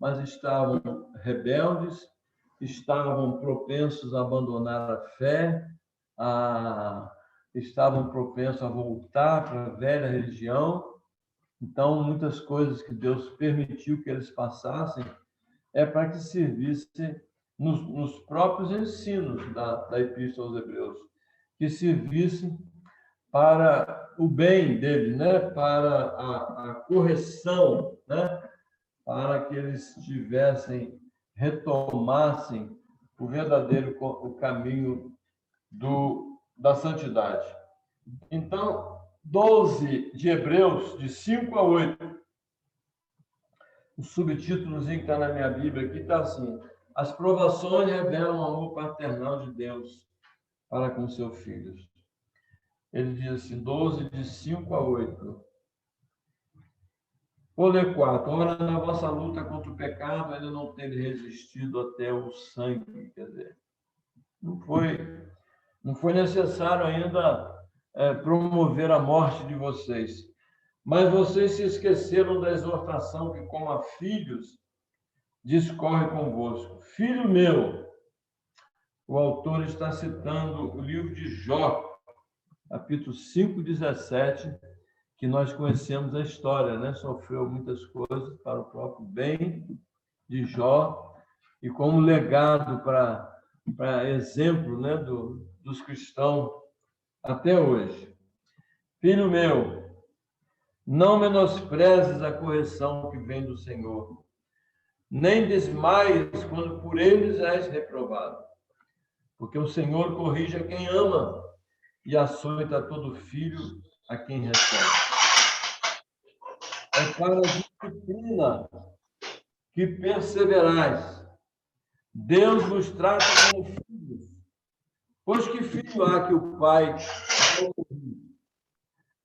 mas estavam rebeldes, estavam propensos a abandonar a fé, estavam propensos a voltar para a velha religião. Então, muitas coisas que Deus permitiu que eles passassem é para que servissem nos próprios ensinos da Epístola aos Hebreus, que servissem para o bem deles, né? Para a correção, né? Para que eles retomassem o verdadeiro o caminho da santidade. Então, 12 de Hebreus, de 5 a 8, o subtítulozinho que está na minha Bíblia aqui está assim: as provações revelam o amor paternal de Deus para com seus filhos. Ele diz assim, 12, de 5 a 8. Vou ler 4. Ora, na vossa luta contra o pecado, ainda não tem resistido até o sangue. Quer dizer, não foi necessário ainda promover a morte de vocês. Mas vocês se esqueceram da exortação que, como a filhos, discorre convosco. Filho meu, o autor está citando o livro de Jó, capítulo 5, 17, que nós conhecemos a história, né? Sofreu muitas coisas para o próprio bem de Jó e como legado para exemplo, né? dos cristãos até hoje. Filho meu, não menosprezes a correção que vem do Senhor, nem desmaies quando por eles és reprovado, porque o Senhor corrige a quem ama e açoita todo filho a quem recebe. É para a disciplina que perseverais. Deus vos trata como filhos. Pois que filho há que o pai não corrige?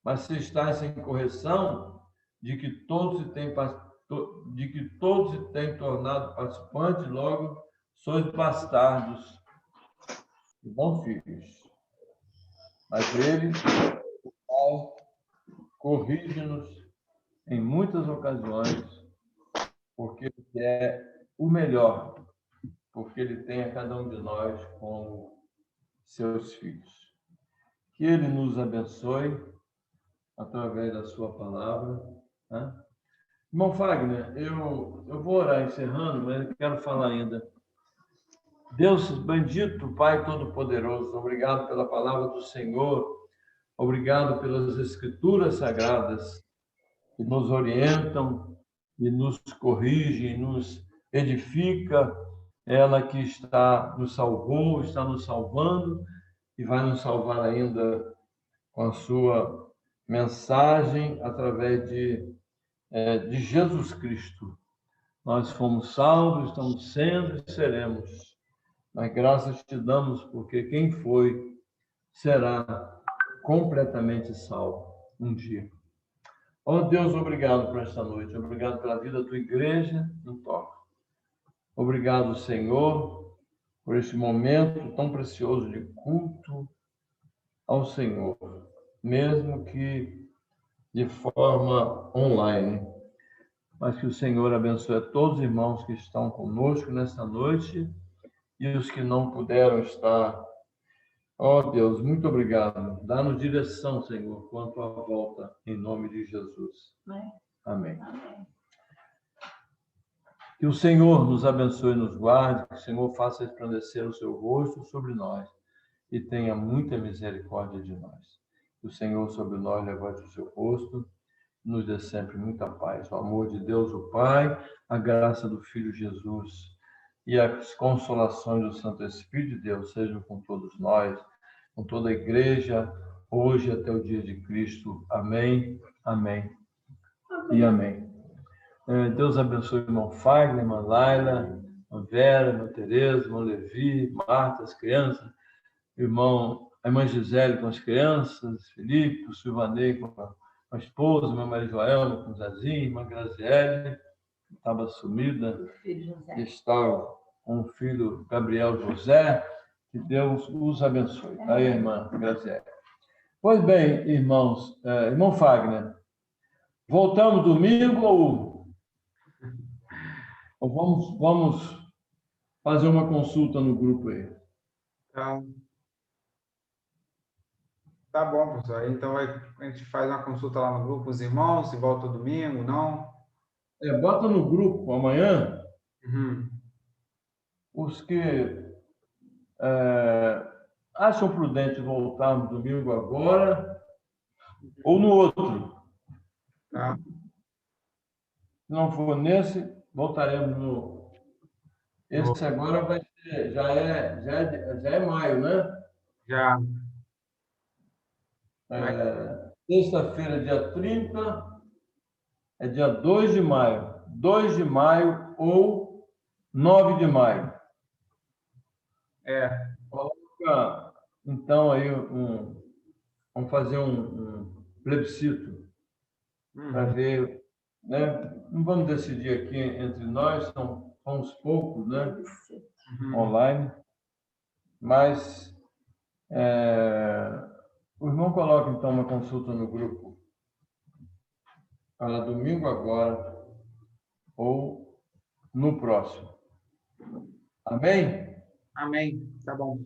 Mas se estáis em correção, de que todos se têm tornado participantes, logo sois bastardos e não filhos. Mas ele, o Pai, corrige-nos em muitas ocasiões, porque ele quer o melhor, porque ele tem a cada um de nós como seus filhos. Que ele nos abençoe através da sua palavra. Né? Irmão Fagner, eu vou orar encerrando, mas eu quero falar ainda. Deus bendito, Pai Todo-Poderoso, obrigado pela palavra do Senhor, obrigado pelas Escrituras Sagradas, que nos orientam e nos corrige, nos edifica, ela que nos salvou, está nos salvando e vai nos salvar ainda com a sua mensagem através de Jesus Cristo. Nós fomos salvos, estamos sendo e seremos. Mas graças te damos, porque quem foi será completamente salvo um dia. Ó Deus, obrigado por esta noite, obrigado pela vida da tua igreja no toque. Obrigado, Senhor, por este momento tão precioso de culto, ao Senhor, mesmo que de forma online. Mas que o Senhor abençoe a todos os irmãos que estão conosco nesta noite e os que não puderam estar. Ó Deus, muito obrigado. Dá-nos direção, Senhor, quanto à volta, em nome de Jesus. Amém. Que o Senhor nos abençoe e nos guarde, que o Senhor faça resplandecer o seu rosto sobre nós e tenha muita misericórdia de nós. Que o Senhor sobre nós levante o seu rosto, nos dê sempre muita paz. O amor de Deus, o Pai, a graça do Filho Jesus e as consolações do Santo Espírito de Deus sejam com todos nós, com toda a igreja, hoje até o dia de Cristo. Amém, amém e amém. Deus abençoe o irmão Fagner, irmã Laila, irmã Vera, irmã Tereza, irmão Levi, Marta, as crianças, a irmã Gisele com as crianças, Felipe, o Silvanei com a esposa, irmã Maria Joelma com o Zezinho, irmã Graziele, que estava sumida, está com o filho Gabriel José, que Deus os abençoe. Aí, irmã Graziele. Pois bem, irmãos, irmão Fagner, voltamos domingo ou vamos fazer uma consulta no grupo aí? Então, tá bom, professor. Então, a gente faz uma consulta lá no grupo, os irmãos, se volta domingo, não? Bota no grupo amanhã Uhum. os que acham prudente voltarmos domingo agora ou no outro. Tá. Se não for nesse, voltaremos no... Esse agora vai ser, já é maio, né? Já. Sexta-feira, dia 30, é dia 2 de maio. 2 de maio ou 9 de maio. Coloca, então, aí, vamos fazer um plebiscito para ver, né? Não vamos decidir aqui entre nós, somos poucos, né? Online, mas o irmão coloca, então, uma consulta no grupo para domingo agora ou no próximo. Amém? Amém. Tá bom.